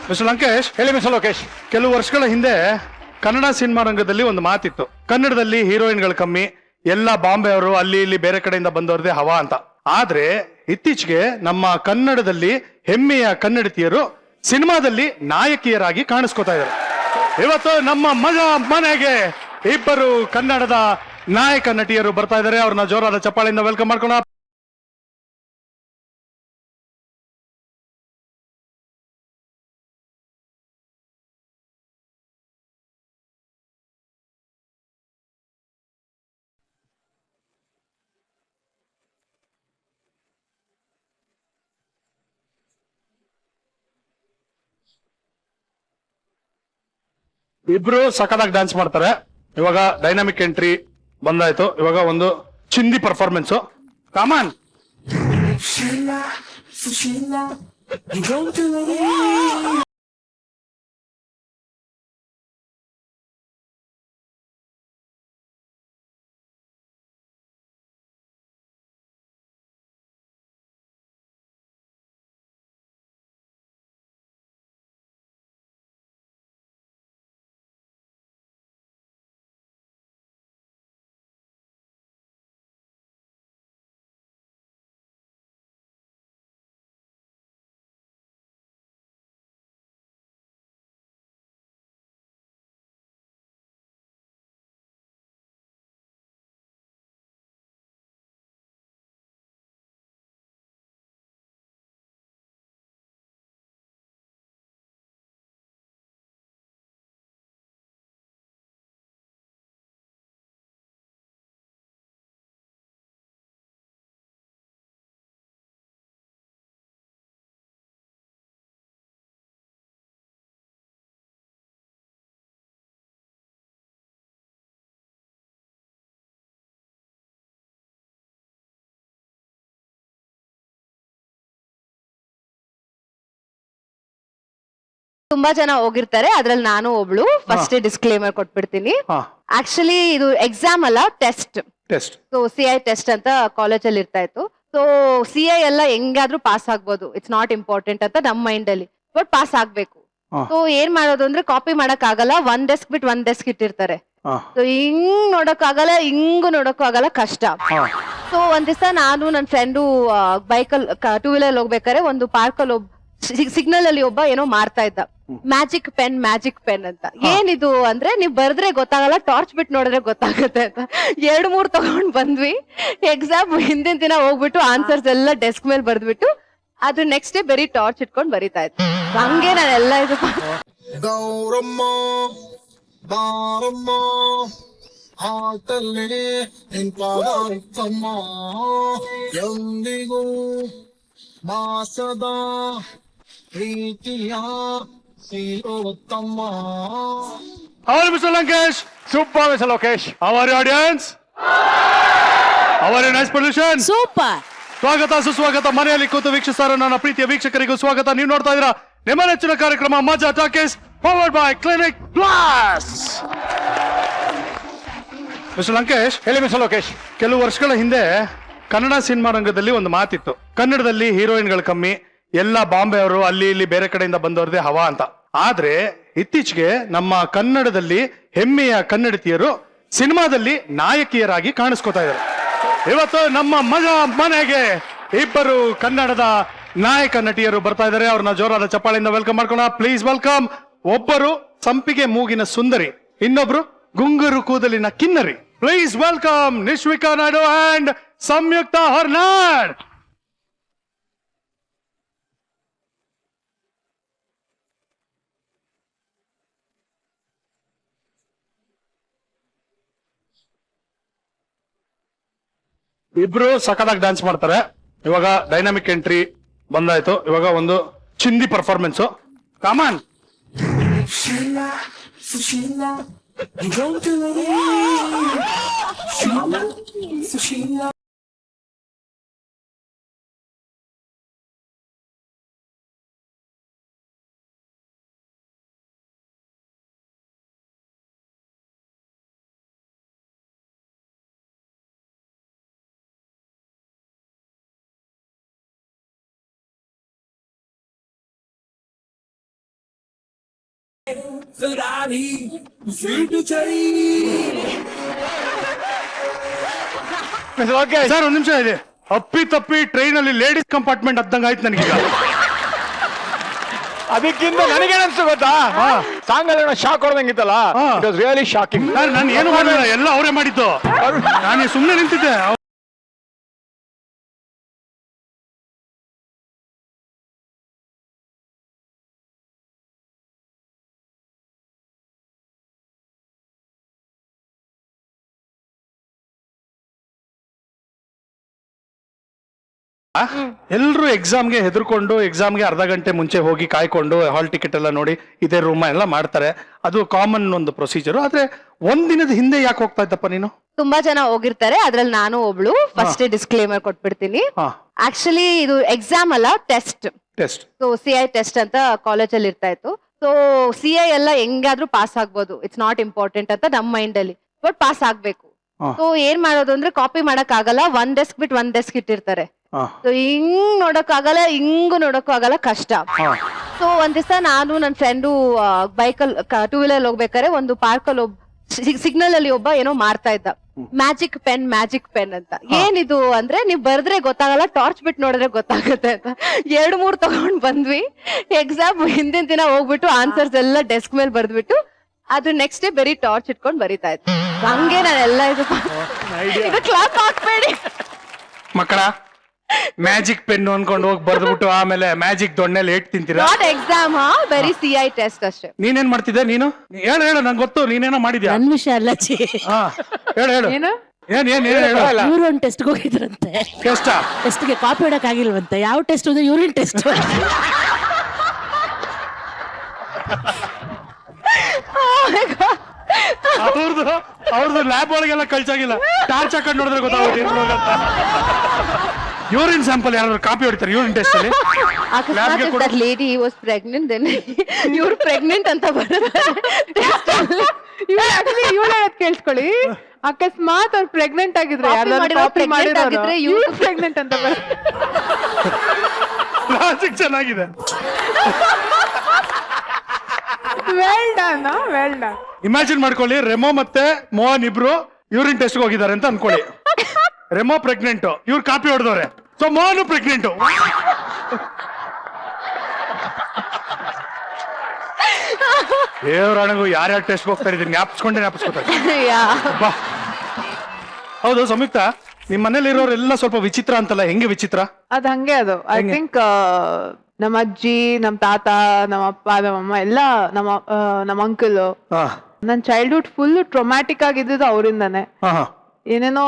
Mister Lankesh, ಹೇಳಿ ಮಿಸ್ಟರ್ ಲೋಕೇಶ್. ಕೆಲವು ವರ್ಷಗಳ ಹಿಂದೆ ಕನ್ನಡ ಸಿನಿಮಾ ರಂಗದಲ್ಲಿ ಒಂದು ಮಾತಿತ್ತು, ಕನ್ನಡದಲ್ಲಿ ಹೀರೋಯಿನ್ಗಳು ಕಮ್ಮಿ, ಎಲ್ಲ ಬಾಂಬೆ ಅವರು ಅಲ್ಲಿ ಇಲ್ಲಿ ಬೇರೆ ಕಡೆಯಿಂದ ಬಂದವ್ರದೇ ಹವಾ ಅಂತ. ಆದ್ರೆ ಇತ್ತೀಚೆಗೆ ನಮ್ಮ ಕನ್ನಡದಲ್ಲಿ ಹೆಮ್ಮೆಯ ಕನ್ನಡತಿಯರು ಸಿನಿಮಾದಲ್ಲಿ ನಾಯಕಿಯರಾಗಿ ಕಾಣಿಸ್ಕೊತಾ ಇದ್ದಾರೆ. ಇವತ್ತು ನಮ್ಮ ಮಗ ಮನೆಗೆ ಇಬ್ಬರು ಕನ್ನಡದ ನಾಯಕ ನಟಿಯರು ಬರ್ತಾ ಇದ್ದಾರೆ. ಅವ್ರನ್ನ ಜೋರಾದ ಚಪ್ಪಾಳೆಯಿಂದ ವೆಲ್ಕಮ್ ಮಾಡ್ಕೊಳ್ಳೋಣ. ಇಬ್ರು ಸಖತ್ತಾಗಿ ಡ್ಯಾನ್ಸ್ ಮಾಡ್ತಾರೆ. ಇವಾಗ ಡೈನಾಮಿಕ್ ಎಂಟ್ರಿ ಬಂದಾಯ್ತು. ಇವಾಗ ಒಂದು ಚಿಂದಿ ಪರ್ಫಾರ್ಮೆನ್ಸ್. ಕಾಮನ್ ತುಂಬಾ ಜನ ಹೋಗಿರ್ತಾರೆ, ಅದ್ರಲ್ಲಿ ನಾನು ಒಬ್ಳು. ಫಸ್ಟ್ ಡಿಸ್ಕ್ಲೇಮರ್ ಕೊಟ್ಬಿಡ್ತೀನಿ. ಆಕ್ಚುಲಿ ಇದು ಎಕ್ಸಾಮ್ ಅಲ್ಲ, ಟೆಸ್ಟ್. ಸೊ CI ಟೆಸ್ಟ್ ಅಂತ ಕಾಲೇಜಲ್ಲಿ ಇರ್ತಾ ಇತ್ತು. ಸೊ CI ಎಲ್ಲ ಹೆಂಗಾದ್ರೂ ಪಾಸ್ ಆಗ್ಬೋದು, ಇಟ್ಸ್ ನಾಟ್ ಇಂಪಾರ್ಟೆಂಟ್ ಅಂತ ನಮ್ಮ ಮೈಂಡ್ ಅಲ್ಲಿ. ಬಟ್ ಪಾಸ್ ಆಗ್ಬೇಕು. ಸೊ ಏನ್ ಮಾಡೋದು ಅಂದ್ರೆ ಕಾಪಿ ಮಾಡಕ್ ಆಗಲ್ಲ. ಒಂದ್ ಡೆಸ್ಕ್ ಬಿಟ್ಟು ಒಂದ್ ಡೆಸ್ಕ್ ಇಟ್ಟಿರ್ತಾರೆ. ಸೊ ಹಿಂಗ್ ನೋಡಕ್ ಆಗಲ್ಲ, ಹಿಂಗೂ ನೋಡಕ್ಕೂ ಆಗಲ್ಲ, ಕಷ್ಟ. ಸೊ ಒಂದ್ ದಿವಸ ನಾನು ನನ್ನ ಫ್ರೆಂಡು ಬೈಕಲ್ಲಿ 2 ವೀಲರ್ ಹೋಗ್ಬೇಕಾದ್ರೆ ಒಂದು ಪಾರ್ಕಲ್ಲಿ ಸಿಗ್ನಲ್ ಅಲ್ಲಿ ಒಬ್ಬ ಏನೋ ಮಾರ್ತಾ ಇದ್ದ. ಮ್ಯಾಜಿಕ್ ಪೆನ್ ಅಂತ. ಏನಿದು ಅಂದ್ರೆ ನೀವ್ ಬರ್ದ್ರೆ ಗೊತ್ತಾಗಲ್ಲ, ಟಾರ್ಚ್ ಬಿಟ್ಟು ನೋಡಿದ್ರೆ ಗೊತ್ತಾಗುತ್ತೆ ಅಂತ 2-3 ತಗೊಂಡ್ ಬಂದ್ವಿ. ಎಕ್ಸಾಮ್ ಹಿಂದಿನ ದಿನ ಹೋಗ್ಬಿಟ್ಟು ಆನ್ಸರ್ಸ್ ಎಲ್ಲ ಡೆಸ್ಕ್ ಮೇಲೆ ಬರ್ದ್ಬಿಟ್ಟು ಅದು ನೆಕ್ಸ್ಟ್ ಡೇ ಬರೀ ಟಾರ್ಚ್ ಇಟ್ಕೊಂಡು ಬರೀತಾ ಇತ್ತು. ಹಂಗೆ ನಾನೆಲ್ಲ ಇದು ಗೌರಮ್ಮ ಬಾರಮ್ಮ ಆಟಲ್ಲಿ ನಿಂಪಾಡಮ್ಮ ಎಂದಿಗೂ ಮಾಸದ ಪ್ರೀತಿಯ ಶ್ರೀಯೋತ್ತಮ್ಮ. How are you, Mr. Lankesh? Super, Mr. Lokesh. How are you, audience? How are you, nice pollution? Super. ಸ್ವಾಗತ ಸುಸ್ವಾಗತ. ಮನೆಯಲ್ಲಿ ಕೂತು ವೀಕ್ಷಿಸ್ತಾರ ನನ್ನ ಪ್ರೀತಿಯ ವೀಕ್ಷಕರಿಗೂ ಸ್ವಾಗತ. ನೀವು ನೋಡ್ತಾ ಇದ್ದೀರಾ ನಿಮ್ಮ ನೆಚ್ಚಿನ ಕಾರ್ಯಕ್ರಮ ಮಜಾ talkies, powered by clinic plus. Mister Lankesh, ಹೇಳಿ ಮಿಸ್ಟರ್ ಲೋಕೇಶ್. ಕೆಲವು ವರ್ಷಗಳ ಹಿಂದೆ ಕನ್ನಡ ಸಿನಿಮಾ ರಂಗದಲ್ಲಿ ಒಂದು ಮಾತಿತ್ತು. ಕನ್ನಡದಲ್ಲಿ ಹೀರೋಯಿನ್ಗಳು ಕಮ್ಮಿ, ಎಲ್ಲ ಬಾಂಬೆ ಅವರು ಅಲ್ಲಿ ಇಲ್ಲಿ ಬೇರೆ ಕಡೆಯಿಂದ ಬಂದವ್ರದೇ ಹವಾ ಅಂತ. ಆದ್ರೆ ಇತ್ತೀಚೆಗೆ ನಮ್ಮ ಕನ್ನಡದಲ್ಲಿ ಹೆಮ್ಮೆಯ ಕನ್ನಡತಿಯರು ಸಿನಿಮಾದಲ್ಲಿ ನಾಯಕಿಯರಾಗಿ ಕಾಣಿಸ್ಕೊತಾ ಇದ್ದಾರೆ. ಇವತ್ತು ನಮ್ಮ ಮಗ ಮನೆಗೆ ಇಬ್ಬರು ಕನ್ನಡದ ನಾಯಕ ನಟಿಯರು ಬರ್ತಾ ಇದ್ದಾರೆ. ಅವ್ರನ್ನ ಜೋರಾದ ಚಪ್ಪಾಳೆಯಿಂದ ವೆಲ್ಕಮ್ ಮಾಡ್ಕೊಳ್ಳೋಣ. Please welcome. ಒಬ್ಬರು ಸಂಪಿಗೆ ಮೂಗಿನ ಸುಂದರಿ, ಇನ್ನೊಬ್ರು ಗುಂಗುರು ಕೂದಲಿನ ಕಿನ್ನರಿ. Please welcome Nishvika Naidu and Samyuktha Hornad. ಇಬ್ರು ಸಖತ್ತಾಗಿ ಡ್ಯಾನ್ಸ್ ಮಾಡ್ತಾರೆ. ಇವಾಗ ಡೈನಾಮಿಕ್ ಎಂಟ್ರಿ ಬಂದಾಯ್ತು. ಇವಾಗ ಒಂದು ಚಿಂದಿ performance. Common mister Lokesh. Sir, ಒಂದ್ ನಿಮಿಷ ಇದೆ. ಅಪ್ಪಿ ತಪ್ಪಿ ಟ್ರೈನ್ ಅಲ್ಲಿ ಲೇಡೀಸ್ ಕಂಪಾರ್ಟ್ಮೆಂಟ್ ಹತ್ತಂಗ ಆಯ್ತು ನನಗೀಗ. ಅದಕ್ಕಿಂತ ನನಗೇನ್ ಅನ್ಸ್ತು ಗೊತ್ತಾ, ಸಾಂಗ್ ಅಲ್ಲಿ ಶಾಕ್ ಹೊಡೆದಂಗಿತ್ತಲ್ಲ, ಇಟ್ ವಾಸ್ ರಿಯಲಿ ಶಾಕಿಂಗ್. ನಾನು ಏನು ಮಾಡಿಲ್ಲ, ಎಲ್ಲ ಅವರೇ ಮಾಡಿದ್ದು, ನಾನು ಸುಮ್ಮನೆ ನಿಂತಿದ್ದೆ. ಎಲ್ರು ಎಕ್ಸಾಮ್ಗೆ ಹೆದರ್ಕೊಂಡು ಎಕ್ಸಾಮ್ಗೆ ಅರ್ಧ ಗಂಟೆ ಮುಂಚೆ ಹೋಗಿ ಕಾಯ್ಕೊಂಡು ಹಾಲ್ ಟಿಕೆಟ್ ಎಲ್ಲ ನೋಡಿ ಇದೇ ರೂಮ್ ಎಲ್ಲ ಮಾಡ್ತಾರೆ. ಅದು ಕಾಮನ್ ಒಂದು ಪ್ರೊಸೀಜರ್. ಆದ್ರೆ ಒಂದಿನದ ಹಿಂದೆ ಯಾಕೆ ಹೋಗ್ತಾ ಇದ್ದಪ್ಪ ನೀನು? ತುಂಬಾ ಜನ ಹೋಗಿರ್ತಾರೆ, ಅದ್ರಲ್ಲಿ ನಾನು ಒಬ್ಳು. ಫಸ್ಟ್ ಡಿಸ್ಕ್ಲೇಮರ್ ಕೊಟ್ಬಿಡ್ತೀನಿ. ಆಕ್ಚುಲಿ ಇದು ಎಕ್ಸಾಮ್ ಅಲ್ಲ, ಟೆಸ್ಟ್. ಸೊ CI ಟೆಸ್ಟ್ ಅಂತ ಕಾಲೇಜಲ್ಲಿ ಇರ್ತಾ ಇತ್ತು. ಸೊ CI ಎಲ್ಲ ಹೆಂಗಾದ್ರೂ ಪಾಸ್ ಆಗ್ಬೋದು, ಇಟ್ಸ್ ನಾಟ್ ಇಂಪಾರ್ಟೆಂಟ್ ಅಂತ ನಮ್ಮ ಮೈಂಡ್ ಅಲ್ಲಿ, ಬಟ್ ಪಾಸ್ ಆಗ್ಬೇಕು. ಸೊ ಏನ್ ಮಾಡೋದು ಅಂದ್ರೆ ಕಾಪಿ ಮಾಡಕ್ ಆಗಲ್ಲ, ಒಂದ್ ಡೆಸ್ಕ್ ಬಿಟ್ಟು ಒಂದ್ ಡೆಸ್ಕ್ ಇಟ್ಟಿರ್ತಾರೆ. ಸೊ ಹಿಂಗ್ ನೋಡಕ್ ಆಗಲ್ಲ, ಹಿಂಗು ನೋಡಕ್ಕೂ ಆಗಲ್ಲ, ಕಷ್ಟ. ಸೊ ಒಂದ್ ದಿವಸ ನಾನು ನನ್ನ ಫ್ರೆಂಡು ಬೈಕಲ್ಲಿ 2 ವೀಲರ್ ಹೋಗ್ಬೇಕಾದ್ರೆ ಒಂದು ಪಾರ್ಕ್ ಅಲ್ಲಿ ಸಿಗ್ನಲ್ ಅಲ್ಲಿ ಒಬ್ಬ ಏನೋ ಮಾರ್ತಾ ಇದ್ದ, ಮ್ಯಾಜಿಕ್ ಪೆನ್ ಅಂತ. ಏನಿದು ಅಂದ್ರೆ ನೀವ್ ಬರ್ದ್ರೆ ಗೊತ್ತಾಗಲ್ಲ, ಟಾರ್ಚ್ ಬಿಟ್ಟು ನೋಡಿದ್ರೆ ಗೊತ್ತಾಗುತ್ತೆ ಅಂತ 2-3 ತಗೊಂಡ್ ಬಂದ್ವಿ. ಎಕ್ಸಾಮ್ ಹಿಂದಿನ ದಿನ ಹೋಗ್ಬಿಟ್ಟು ಆನ್ಸರ್ಸ್ ಎಲ್ಲ ಡೆಸ್ಕ್ ಮೇಲೆ ಬರ್ದ್ಬಿಟ್ಟು ಅದು ನೆಕ್ಸ್ಟ್ ಡೇ ಬರೀ ಟಾರ್ಚ್ ಇಟ್ಕೊಂಡು ಬರೀತಾ ಇತ್ತು. ಹಂಗೆ ನಾನೆಲ್ಲ ಇದು ಕ್ಲಾಪ್ ಹಾಕ್ಬೇಡಿ ಮಕ್ಕಳ. ಮ್ಯಾಜಿಕ್ ಪೆನ್ ಅನ್ಕೊಂಡು ಹೋಗಿ ಬರ್ದ್ಬಿಟ್ಟು ಆಮೇಲೆ ಮ್ಯಾಜಿಕ್ ದೊಣ್ಣೆಲಿ ಏಟ್ ತಿಂತೀರಾ? ನಾಟ್ ಎಕ್ಸಾಮ್, ಬರೀ CI ಟೆಸ್ಟ್ ಅಷ್ಟೇ. ನೀನೇನ್ ಮಾಡ್ತಿದ್ದೆ ನೀನು? ಹೇಳು ನಂಗೆ ಗೊತ್ತು, ನೀನೇನೋ ಮಾಡಿದ್ಯಾ. ನನ್ ವಿಷಯ ಅಲ್ಲ ಚಿ. ಹೇಳು ಏನು ಏನ್ ಇವ್ರು ಒಂದ್ ಟೆಸ್ಟ್ಗೆ ಹೋಗಿದ್ರಂತೆ. ಟೆಸ್ಟ್ಗೆ ಕಾಪಿ ಹೊಡಕ್ ಆಗಿಲ್ವಂತೆ. ಯಾವ ಟೆಸ್ಟ್ ಅಂದ್ರೆ ಯೂರಿನ್ ಟೆಸ್ಟ್. ಅವ್ರದ್ದು ಲ್ಯಾಬ್ ಒಳಗೆಲ್ಲ ಕಳ್ಸಾಗಿಲ್ಲ, ಟಾರ್ಚ್ ಹಾಕೊಂಡು ನೋಡಿದ್ರೆ ಗೊತ್ತಾಗುತ್ತೆ. ಯೂರಿನ್ ಸ್ಯಾಂಪಲ್ ಯಾರಾದ್ರೂ ಕಾಪಿ ಹೊಡಿತಾರೆ ಯೂರಿನ್ ಟೆಸ್ಟ್ ಅಲ್ಲಿ? ಅಕಸ್ಮಾತ್ ಲೇಡಿ ವಾಸ್ ಪ್ರೆಗ್ನೆಂಟ್, ದೆನ್ ಇವ್ರು ಪ್ರೆಗ್ನೆಂಟ್ ಅಂತ ಬರುತ್ತೆ. ಇವಳು ಹೇಳೋದ್ ಕೇಳಿಸ್ಕೊಳ್ಳಿ, ಅಕಸ್ಮಾತ್ ಅವ್ರು ಪ್ರೆಗ್ನೆಂಟ್ ಆಗಿದ್ರೆ ಇವ್ರು ಪ್ರೆಗ್ನೆಂಟ್ ಅಂತ ಲಾಜಿಕ್ ಚೆನ್ನಾಗಿದೆ. Well done. ಇಮ್ಯಾಜಿನ್ ಮಾಡ್ಕೊಳ್ಳಿ, ರೆಮೋ ಮತ್ತೆ ಮೋಹನ್ ಇಬ್ರು ಯೂರಿನ್ ಟೆಸ್ಟ್ ಹೋಗಿದ್ದಾರೆ ಅಂತ ಅನ್ಕೊಳ್ಳಿ. ರೆಮೋ ಪ್ರೆಗ್ನೆಂಟ್, ಇವ್ರು ಕಾಪಿ ಹೊಡೆದವ್ರೆ. So Mohan pregnant. ದೇವರಾಣಗೂ ಯಾರ್ಯಾರು ಟೆಸ್ಟ್ ಹೋಗ್ತಾ ಇದ್ದೀನಿ ಜ್ಞಾಪಿಸ್ಕೊತಾರೆ. ಹೌದು ಸಂಯುಕ್ತ, ನಿಮ್ ಮನೇಲಿ ಇರೋರೆಲ್ಲ ಸ್ವಲ್ಪ ವಿಚಿತ್ರ ಅಂತಲ್ಲ, ಹೆಂಗೆ ವಿಚಿತ್ರ? ಅದ್ ಹಂಗೆ ಅದು. ಐ ಥಿಂಕ್ ನಮ್ಮ ಅಜ್ಜಿ, ನಮ್ ತಾತ, ನಮ್ಮ ಅಪ್ಪ, ನಮ್ಮಮ್ಮ ಎಲ್ಲ ನಮ್ಮ ಅಂಕಲ್, ನನ್ ಚೈಲ್ಡ್ಹುಡ್ ಫುಲ್ ಟ್ರೊಮ್ಯಾಟಿಕ್ ಆಗಿದ್ದು ಅವರಿಂದಾನೆ. ಏನೇನೋ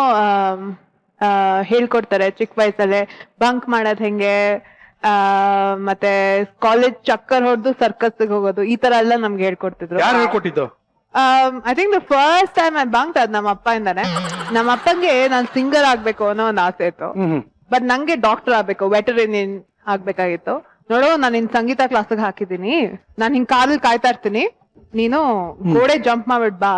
ಹೇಳ್ಕೊಡ್ತಾರೆ ಚಿಕ್ಕ ವಯಸ್ಸಲ್ಲೇ, ಬಂಕ್ ಮಾಡೋದ್ ಹೆಂಗೆ, ಮತ್ತೆ ಕಾಲೇಜ್ ಚಕ್ಕರ್ ಹೊಡೆದು ಸರ್ಕಸ್ ಹೋಗೋದು, ಈ ತರ ಎಲ್ಲ ನಮ್ಗೆ ಹೇಳ್ಕೊಡ್ತಿದ್ರು. ಯಾರು ಹೇಳ್ಕೊಟ್ಟಿದ್ದು? I think the first time I bunk ಅದ್ ನಮ್ಮ ಅಪ್ಪ ಇಂದಾನೆ. ನಮ್ಮ ಅಪ್ಪಂಗೆ ನಾನ್ ಸಿಂಗರ್ ಆಗ್ಬೇಕು ಅನ್ನೋ ಒಂದು ಆಸೆ ಇತ್ತು, ಬಟ್ ನಂಗೆ ಡಾಕ್ಟರ್ ಆಗ್ಬೇಕು, ವೆಟರಿನಿಯನ್ ಆಗ್ಬೇಕಾಗಿತ್ತು. ನೋಡು, ನಾನು ಇನ್ ಸಂಗೀತ ಕ್ಲಾಸ್ಗೆ ಹಾಕಿದೀನಿ, ನಾನ್ ಹಿಂಗ್ ಕಾಲಲ್ಲಿ ಕಾಯ್ತಾ ಇರ್ತೀನಿ, ನೀನು ಗೋಡೆ ಜಂಪ್ ಮಾಡ್ಬಿಟ್ ಬಾ,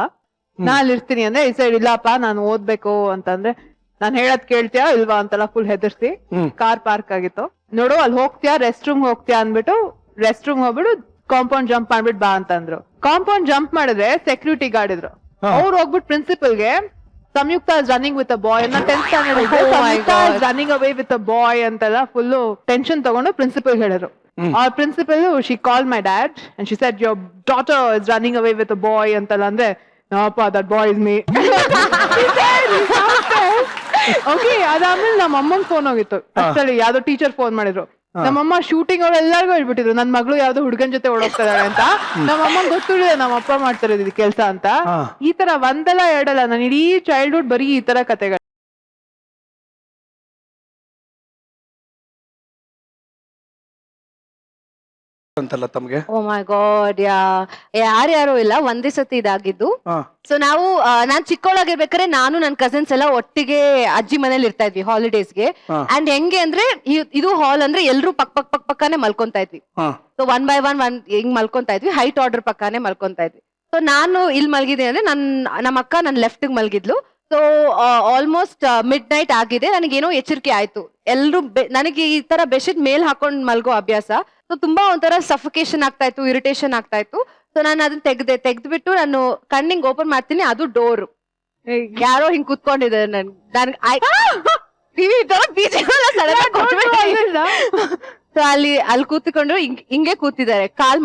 ನಾ ಅಲ್ಲಿ ಇರ್ತೀನಿ ಅಂದ್ರೆ ಈ ಸೈಡ್ ಇಲ್ಲಪ್ಪ ನಾನು ಓದ್ಬೇಕು ಅಂತಂದ್ರೆ, ನಾನ್ ಹೇಳದ್ ಕೇಳ್ತೀಯಾ ಇಲ್ವಾ ಅಂತೆಲ್ಲ ಫುಲ್ ಹೆದರ್ಸಿ ಕಾರ್ ಪಾರ್ಕ್ ಆಗಿತ್ತು. ನೋಡು ಅಲ್ಲಿ ಹೋಗ್ತೀಯಾ, ರೆಸ್ಟ್ ರೂಮ್ ಹೋಗ್ತೀಯಾ ಅಂದ್ಬಿಟ್ಟು ರೆಸ್ಟ್ ರೂಮ್ ಹೋಗ್ಬಿಟ್ಟು ಕಾಂಪೌಂಡ್ ಜಂಪ್ ಮಾಡ್ಬಿಟ್ ಬಾ ಅಂತಂದ್ರು. ಕಾಂಪೌಂಡ್ ಜಂಪ್ ಮಾಡಿದ್ರೆ ಸೆಕ್ಯೂರಿಟಿ ಗಾರ್ಡ್ ಇದ್ರು, ಅವ್ರು ಹೋಗ್ಬಿಟ್ಟು ಪ್ರಿನ್ಸಿಪಲ್ಗೆ Samyuktha is running with a boy ಅಂತ 10th standard Samyuktha is running away with a boy ಅಂತೆಲ್ಲ ಫುಲ್ ಟೆನ್ಷನ್ ತಗೊಂಡು ಪ್ರಿನ್ಸಿಪಲ್ ಹೇಳಿದ್ರು. ಅವ್ರ principal she call my dad and she said your daughter is running away with a boy ಅಂತೆಲ್ಲ ಅಂದ್ರೆ, ನಮ್ಮಪ್ಪ that boy is me. Okay, ಅದಾದ್ಮೇಲೆ ನಮ್ಮ ಅಮ್ಮನ್ ಫೋನ್ ಹೋಗಿತ್ತು. ಅಷ್ಟಲ್ಲಿ ಯಾವ್ದೋ ಟೀಚರ್ ಫೋನ್ ಮಾಡಿದ್ರು, ನಮ್ಮಮ್ಮ ಶೂಟಿಂಗ್ ಅವ್ರು ಎಲ್ಲಾರ್ಗು ಹೇಳ್ಬಿಟ್ಟಿದ್ರು ನನ್ ಮಗಳು ಯಾವ್ದೋ ಹುಡುಗನ್ ಜೊತೆ ಓಡೋಗ್ತಾಳೆ ಅಂತ. ನಮ್ಮಮ್ಮ ಗೊತ್ತಿಲ್ಲ ನಮ್ಮ ಅಪ್ಪ ಮಾಡ್ತಾರೆ ಇದು ಕೆಲ್ಸ ಅಂತ. ಈ ತರ ಒಂದಲ್ಲ ಎರಡಲ್ಲ, ನಾನು ಇಡೀ ಚೈಲ್ಡ್ಹುಡ್ ಬರೀ ಈ ತರ ಕತೆಗಳು. ಅಂತಲ್ಲ ತಮ್ಗೆ? ಓ ಮೈ ಗಾಡ್, ಯಾರ್ಯಾರು ಇಲ್ಲ, ಒಂದೇ ಸತಿ ಇದಾಗಿದ್ದು. ಸೊ ನಾವು ನಾನ್ ಚಿಕ್ಕವಳಾಗಿರ್ಬೇಕಾದ್ರೆ ನಾನು ನನ್ನ ಕಸಿನ್ಸ್ ಎಲ್ಲ ಒಟ್ಟಿಗೆ ಅಜ್ಜಿ ಮನೇಲಿ ಇರ್ತಾ ಇದ್ವಿ ಹಾಲಿಡೇಸ್ಗೆ. ಅಂಡ್ ಹೆಂಗೆ ಅಂದ್ರೆ ಇದು ಹಾಲ್ ಅಂದ್ರೆ ಎಲ್ರು ಪಕ್ಕನೆ ಮಲ್ಕೊಂತಾ ಇದ್ವಿ. ಸೊ 1 by 1 ಹಿಂಗ್ ಮಲ್ಕೊಂತಾ ಇದ್ವಿ, ಹೈಟ್ ಆರ್ಡರ್ ಪಕ್ಕಾನೆ ಮಲ್ಕೊಂತಾ ಇದ್ವಿ. ಸೊ ನಾನು ಇಲ್ಲಿ ಮಲ್ಗಿದ್ದೀನಿ ಅಂದ್ರೆ ನಮ್ಮ ಅಕ್ಕ ನನ್ನ ಲೆಫ್ಟ್ ಮಲ್ಗಿದ್ಲು. ಸೊ ಆಲ್ಮೋಸ್ಟ್ ಮಿಡ್ ನೈಟ್ ಆಗಿದೆ, ನನಗೇನೋ ಎಚ್ಚರಿಕೆ ಆಯ್ತು. ಎಲ್ರು ನನಗೆ ಈ ತರ ಬೆಡ್ಶೀಟ್ ಮೇಲ್ ಹಾಕೊಂಡ್ ಮಲ್ಗೋ ಅಭ್ಯಾಸ. ಸೊ ತುಂಬಾ ಒಂಥರ ಸಫಿಕೇಶನ್ ಆಗ್ತಾ ಇತ್ತು, ಇರಿಟೇಷನ್ ಆಗ್ತಾ ಇತ್ತು. ಸೊ ನಾನು ಅದನ್ನ ತೆಗ್ದ್ಬಿಟ್ಟು ನಾನು ಕಣ್ಣಿಂಗ್ ಓಪನ್ ಮಾಡ್ತೀನಿ, ಅದು ಡೋರ್ ಯಾರೋ ಹಿಂಗ್ ಕುತ್ಕೊಂಡಿದ್ದಾರೆ. ಈ ತರ ಬೀಜ ಸೊ ಅಲ್ಲಿ ಕೂತ್ಕೊಂಡು ಹಿಂಗೆ ಕೂತಿದ್ದಾರೆ ಕಾಲ್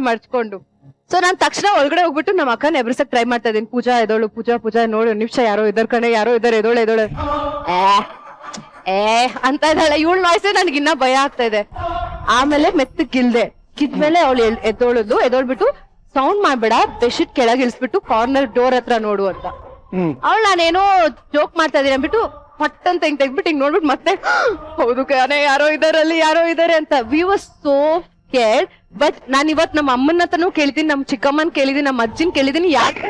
ಮಡ್ಚ್ಕೊಂಡು ಸೊ ನಾನ್ ತಕ್ಷಣ ಒಳಗಡೆ ಹೋಗ್ಬಿಟ್ಟು ನಮ್ಮ ಅಕ್ಕನ ಎಬ್ರಿಸಕ್ ಟ್ರೈ ಮಾಡ್ತಾ ಇದೀನಿ. ಪೂಜಾ ಎದೋಳು, ಪೂಜಾ ನೋಡಿ ಒಂದ್ ನಿಮಿಷ, ಯಾರೋ ಇದಾರೆ ಕಣೆ, ಯಾರೋ ಇದಾರೆ, ಎದೋಳೆ ಅಂತ ಇದ್ದಾಳೆ. ಇವಳ ವಾಯ್ಸೆ ನನ್ಗೆ ಇನ್ನ ಭಯ ಆಗ್ತಾ ಇದೆ. ಆಮೇಲೆ ಕಿದ್ಮೇಲೆ ಅವಳು ಎದೋಳ್ಬಿಟ್ಟು ಸೌಂಡ್ ಮಾಡ್ಬೇಡ, ಬೆಡ್ಶೀಟ್ ಕೆಳಗೆ ಇಳಿಸ್ಬಿಟ್ಟು ಕಾರ್ನರ್ ಡೋರ್ ಹತ್ರ ನೋಡು ಅಂತ. ಅವಳು ನಾನೇನೋ ಜೋಕ್ ಮಾಡ್ತಾ ಇದೀನಿ ಅಂದ್ಬಿಟ್ಟು ಪಟ್ ಅಂತ ಹಿಂಗ್ ತೆಗ್ಬಿಟ್ಟು ಹಿಂಗ್ ನೋಡ್ಬಿಟ್ಟು ಮತ್ತೆ ಹೌದು ಕಣೆ, ಯಾರೋ ಇದಾರೆ ಅಂತ. We was so care. But ನಾನ್ ಇವತ್ ನಮ್ಮ ಅಮ್ಮನ ಹತ್ರನೂ ಕೇಳಿದೀನಿ, ನಮ್ ಚಿಕ್ಕಮ್ಮನ್ ಕೇಳಿದೀನಿ, ನಮ್ಮ ಅಜ್ಜಿನ್ ಕೇಳಿದೀನಿ, ಯಾಕೆ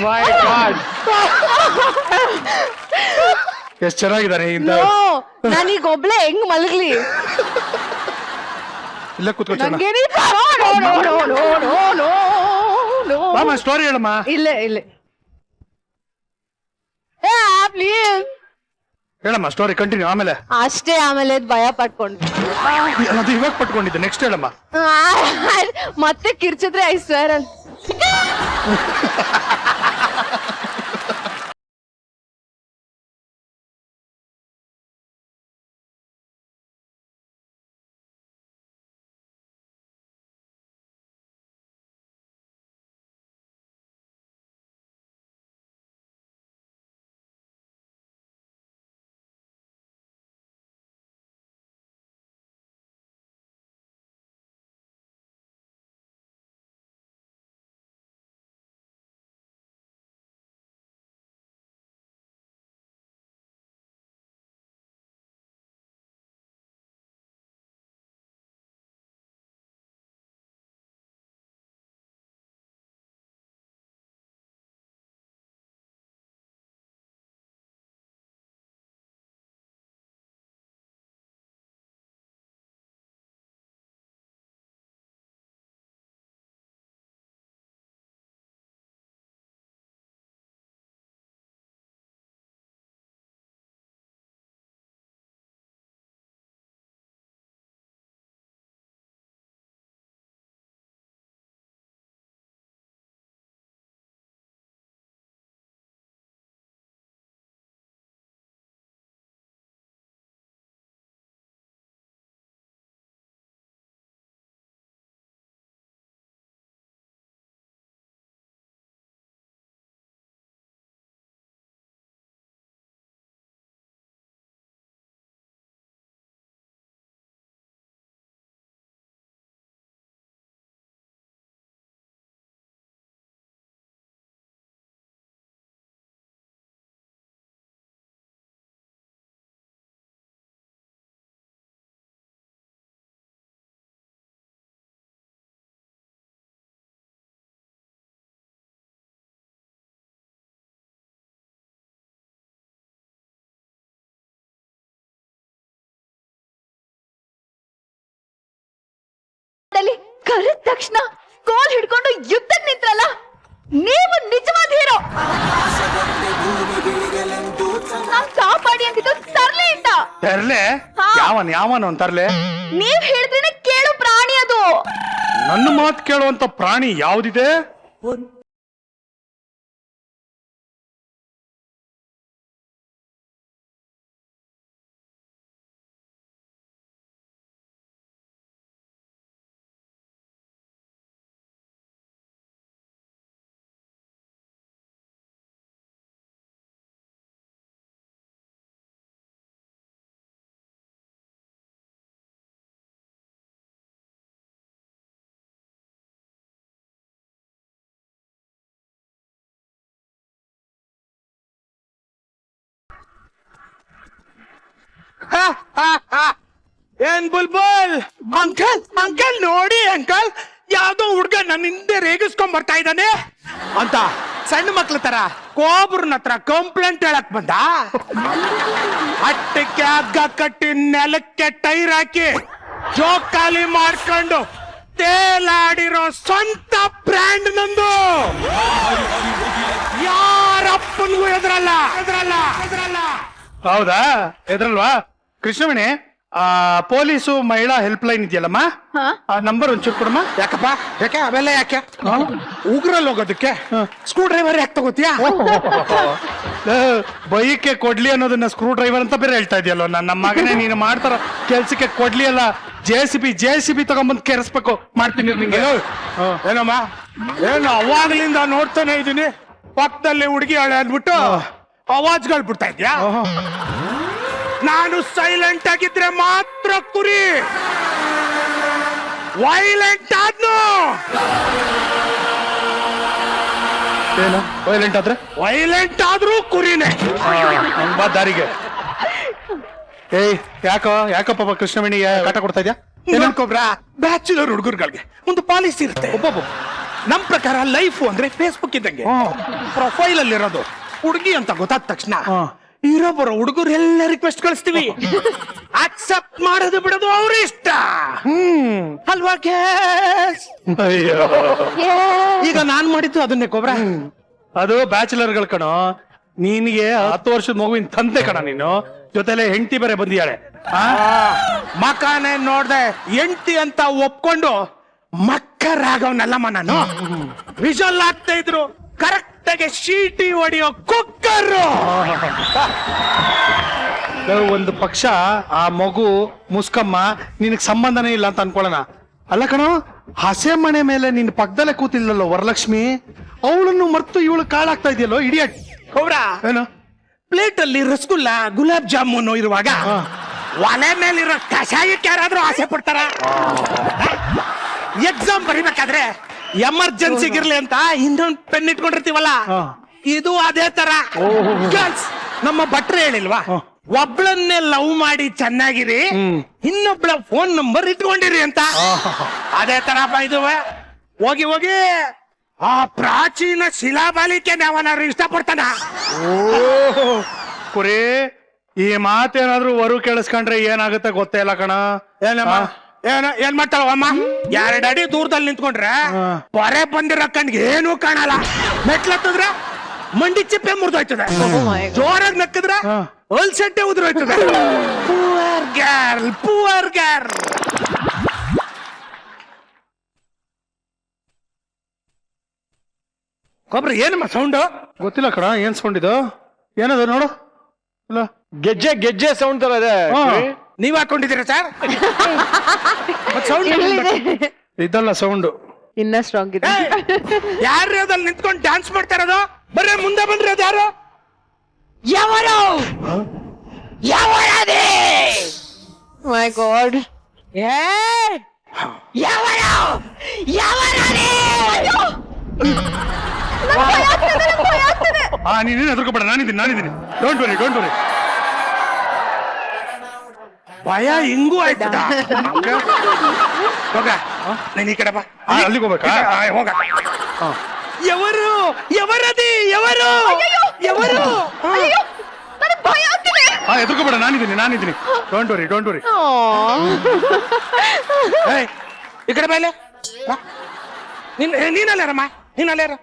My God. ಎಷ್ಟ್ ಚೆನ್ನಾಗಿದ್ದಾನೆ ಇಂತ. ನಾನೀಗ ಒಬ್ಳೆ ಹೆಂಗ್ ಮಲಗ್ಲಿ? ಇಲ್ಲ ಕೂತ್ಕೊಳ್ತಾನ. ನಂಗೇನಿ ಸ್ಟೋರಿ ಹೇಳಮ್ಮ. ಇಲ್ಲೇ ಪ್ಲೀಸ್ ಹೇಳಮ್ಮ ಸ್ಟೋರಿ ಕಂಟಿನ್ಯೂ. ಆಮೇಲೆ ಅಷ್ಟೇ. ಆಮೇಲೆ ಭಯ ಪಟ್ಕೊಂಡು ಅದು ಇವಾಗ ಪಟ್ಕೊಂಡಿದ್ದೆ. ನೆಕ್ಸ್ಟ್ ಹೇಳಮ್ಮ. ಮತ್ತೆ ಕಿರ್ಚಿದ್ರೆ ಐ ಸ್ವೇರ್ ಅಂತ. ಕರೆದ ತಕ್ಷಣ ಕೋಲ್ ಹಿಡ್ಕೊಂಡು ಯುದ್ಧಕ್ಕೆ ನಿಂತ್ರಲ್ಲ, ನೀವು ನಿಜವಾದ ಹೀರೋ. ನಾನ್ ಕಾಪಾಡಿ ಅಂತಿದ್ದು ತರ್ಲೆ ಅಂತ. ತರ್ಲೆ? ಯಾವನು ಅಂತ ತರ್ಲೆ? ನೀವ್ ಹೇಳಿದ್ರೆ ಕೇಳು ಪ್ರಾಣಿ ಅದು. ನನ್ನ ಮಾತು ಕೇಳುವಂತ ಪ್ರಾಣಿ ಯಾವ್ದಿದೆ? ಏನ್ ಬುಲ್ಬುಲ್ ಅಂಕಲ್ ನೋಡಿ ಅಂಕಲ್, ಯಾವ್ದೋ ಹುಡ್ಗ ನನ್ನ ಹಿಂದೆ ರೇಗಿಸ್ಕೊಂಡ್ ಬರ್ತಾ ಇದ್ದಾನೆ ಅಂತ ಸಣ್ಣ ಮಕ್ಳ ತರ ಕೋಬ್ರನ ಹತ್ರ ಕಂಪ್ಲೇಂಟ್ ಹೇಳಕ್ ಬಂದ. ಅಟ್ಟಕ್ಕೆ ಹಗ್ಗ ಕಟ್ಟಿ ನೆಲಕ್ಕೆ ಟೈರ್ ಹಾಕಿ ಜೋಕಾಲಿ ಮಾಡ್ಕೊಂಡು ತೇಲಾಡಿರೋ ಸ್ವಂತ ಬ್ರ್ಯಾಂಡ್ ನಂದು. ಯಾರಪ್ಪನಿಗೂ ಎದುರಲ್ಲ. ಹೌದಾ ಎದ್ರಲ್ವಾ ಕೃಷ್ಣವೇಣಿ ಪೊಲೀಸು ಮಹಿಳಾ ಹೆಲ್ಪ್ ಲೈನ್ ಇದೆಯಲ್ಲಮ್ಮ ಆ ನಂಬರ್ ಒಂಚೂರು ಕೊಡಮ್ಮ. ಯಾಕಪ್ಪ ಯಾಕೆ ಅವೆಲ್ಲ ಯಾಕೆ ಉಗ್ರಲ್ಲಿ ಹೋಗೋದಕ್ಕೆ ಸ್ಕ್ರೂ ಡ್ರೈವರ್ ಯಾಕೆ ತಗೋತೀಯಾ? ಬೈಕ್ಗೆ ಕೊಡ್ಲಿ ಅನ್ನೋದನ್ನ ಸ್ಕ್ರೂ ಡ್ರೈವರ್ ಅಂತ ಬೇರೆ ಹೇಳ್ತಾ ಇದೆಯಲ್ಲೋ ನಮ್ಮ ಮಗನೇ ನೀನು ಮಾಡ್ತಾರ ಕೆಲ್ಸಕ್ಕೆ ಕೊಡ್ಲಿ ಅಲ್ಲ ಜೆ.ಸಿ.ಬಿ ತಗೊಂಬಂದ್ ಕೆರೆಸ್ಬೇಕು ಮಾಡ್ತೀನಿ ನಿಂಗೆ. ಏನಮ್ಮ ಏನು ಅವಾಗ್ಲಿಂದ ನೋಡ್ತಾನೆ ಇದೀನಿ ಪಕ್ಕದಲ್ಲಿ ಹುಡುಗಿ ಹಳೆ ಅಂದ್ಬಿಟ್ಟು ಅವಾಜ್ಗಳು ಬಿಡ್ತಾ ಇದ್ಯಾ? ನಾನು ಸೈಲೆಂಟ್ ಆಗಿದ್ರೆ ಮಾತ್ರ ಕುರಿ, ವೈಲೆಂಟ್ ಆದ್ನು. ಏನು ವೈಲೆಂಟ್ ಆದ್ರೆ ವೈಲೆಂಟ್ ಆದ್ರೂ ಕುರಿನೇ. ಹಂಗ್ ಬಾ ದಾರಿಗೆ. ಏಯ್ ಯಾಕಪ್ಪ ಕೃಷ್ಣವೇಣಿಗೆ ಕಾಟ ಕೊಡ್ತಾ ಇದ್ಯಾ? ಏನನ್ಕೊಬ್ರ ಬ್ಯಾಚುಲರ್ ಹುಡುಗರುಗಳಿಗೆ ಒಂದು ಪಾಲಿಸಿ ಇರುತ್ತೆ. ನಮ್ ಪ್ರಕಾರ ಲೈಫ್ ಅಂದ್ರೆ ಫೇಸ್ಬುಕ್ ಇದ್ದಂಗೆ. ಪ್ರೊಫೈಲ್ ಅಲ್ಲಿ ಇರೋದು ಹುಡುಗಿ ಅಂತ ಗೊತ್ತಾದ ತಕ್ಷಣ ಇರೋ ಬರೋ ಹುಡುಗರು ಎಲ್ಲ ರಿಕ್ವೆಸ್ಟ್ ಕಳಿಸ್ತೀವಿ. ಅಕ್ಸೆಪ್ಟ್ ಮಾಡೋದು ಬಿಡೋದು ಅವ್ರ ಇಷ್ಟ ಅಲ್ವಾ? ಅಯ್ಯೋ ಈಗ ನಾನ್ ಮಾಡಿದ್ದು ಅದನ್ನೇ ಕೊಬ್ರ. ಅದು ಬ್ಯಾಚುಲರ್ಗಳು ಕಣೋ. ನಿನಗೆ 10 ವರ್ಷದ ಮಗುವಿನ ತಂದೆ ಕಣ ನೀನು. ಜೊತೆಲೆ ಹೆಂಡತಿ ಬೇರೆ ಬಂದಿಯಾಳೆ. ಮಕಾನೆ ನೋಡ್ದೆ ಹೆಂಡತಿ ಅಂತ ಒಪ್ಕೊಂಡು ಮಕ್ಕರಾಗವನಲ್ಲಮ್ಮ ನಾನು. ವಿಜುವಲ್ ಆಗ್ತಾ ಇದ್ರು ಕರೆಕ್ಟ್ ಆಗಿ ಶೀಟಿ ಹೊಡೆಯೋ ಕುಕ್ಕರು. ಒಂದು ಪಕ್ಷ ಆ ಮಗು ಮುಸ್ಕಮ್ಮ ನಿನಗ್ ಸಂಬಂಧನೇ ಇಲ್ಲ ಅಂತ ಅನ್ಕೊಳ್ಳೋಣ. ಅಲ್ಲ ಕಣೋ, ಹಸೆ ಮನೆ ಮೇಲೆ ನಿನ್ ಪಕ್ಕದಲ್ಲೇ ಕೂತಿಲ್ಲಲ್ಲೋ ವರಲಕ್ಷ್ಮಿ, ಅವಳನ್ನು ಮರ್ತು ಇವಳು ಕಾಳಾಗ್ತಾ ಇದೆಯಲ್ಲೋ ಇಡಿಯಟ್. ಹೌರ ಏನು ಪ್ಲೇಟ್ ಅಲ್ಲಿ ರಸಗುಲ್ಲ ಗುಲಾಬ್ ಜಾಮೂನು ಇರುವಾಗ ಒಲೆ ಮೇಲಿರೋ ಕಷಾಯಕ್ಕೆ ಯಾರಾದ್ರೂ ಆಸೆ ಪಡ್ತಾರ? ಎಕ್ಸಾಮ್ ಬರಿಬೇಕಾದ್ರೆ ಎಮರ್ಜೆನ್ಸಿಗಿರ್ಲಿ ಅಂತ ಇನ್ನೊಂದು ಪೆನ್ ಇಟ್ಕೊಂಡಿರ್ತೀವಲ್ಲ, ಇದು ಅದೇ ತರ. Girls, ನಮ್ಮ ಭಟ್ರು ಹೇಳಿಲ್ವಾ, ಒಬ್ಳನ್ನೇ ಲವ್ ಮಾಡಿ ಚೆನ್ನಾಗಿರಿ, ಇನ್ನೊಬ್ಳ ಫೋನ್ ನಂಬರ್ ಇಟ್ಕೊಂಡಿರಿ ಅಂತ. ಅದೇ ತರ ಇದುವೆ. ಹೋಗಿ ಹೋಗಿ ಆ ಪ್ರಾಚೀನ ಶಿಲಾಬಾಲಿಕೆ ನಾವನಾರು ಇಷ್ಟಪಡ್ತಾನ? ಕುರಿ ಈ ಮಾತೇನಾದ್ರೂ ವರು ಕೇಳಿಸ್ಕೊಂಡ್ರೆ ಏನಾಗುತ್ತೆ ಗೊತ್ತೇ ಇಲ್ಲ ಕಣ. ಏನಮ್ಮ ಏನ್ ಮಾಡ್ತಾಳವಮ್ಮ? 2 ಅಡಿ ದೂರದಲ್ಲಿ ನಿಂತ್ಕೊಂಡ್ರೆ ಪೊರೆ ಬಂದಿರೋ ಕಣ್ಗೆ ಏನೂ ಕಾಣಲ್ಲ. ಮೆಟ್ಲತ್ತಿದ್ರೆ ಮಂಡಿ ಚಿಪ್ಪೆ ಮುರಿದೋಯ್ತದೆ, ಜೋರಾಗಿ ನಕ್ಕಿದ್ರೆ ಹೊಲ್ಸೆಟ್ಟೆ ಉದುರೋಯ್ತದೆ. Poor girl. ಕೊಬ್ರಿ ಏನಮ್ಮ ಸೌಂಡು? ಗೊತ್ತಿಲ್ಲ ಕಣ, ಏನ್ ಸೌಂಡ್ ಇದು? ಏನದು ನೋಡು. ಇಲ್ಲ ಗೆಜ್ಜೆ ಸೌಂಡ್ ತರ ಇದೆ. ನೀವ್ ಹಾಕೊಂಡಿದ್ದೀರಾ ಸರ್? ಸೌಂಡ್ ಇದಲ್ಲ ಸೌಂಡು. ಇನ್ನ ಸ್ಟ್ರಾಂಗ್ ಇದೆ. ಯಾರು ಅದ್ರಲ್ಲಿ ನಿಂತ್ಕೊಂಡು ಡ್ಯಾನ್ಸ್ ಮಾಡ್ತಾ ಇರೋದು? ಬರ್ರೆ ಮುಂದೆ ಬಂದ್ರೆ ಅದು ಯಾರು? ಯಾರು? ಯಾವರದೇ? My god. ನೀನೇನು ಹೆದರ್ಕೋಬೇಡ, ನಾನಿದ್ದೀನಿ. Don't worry. ಭಯ ಹಿಂಗೂ ಆಯ್ತದ? ಹೋಗ ನೀನ್ ಈ ಕಡೆ ಬಾ. ಅಲ್ಲಿಗೆ ಹೋಗ್ಬೇಕಾ? ಹೋಗ. ఎవరది? ಹೆದರ್ಕೋಬೇಡ, ನಾನಿದ್ದೀನಿ. Don't worry. ಈ ಕಡೆ ಬಾಯ್ಲೆ. ನೀನಲ್ಲಾರಮ್ಮ, ನೀನಲ್ಲಾರ.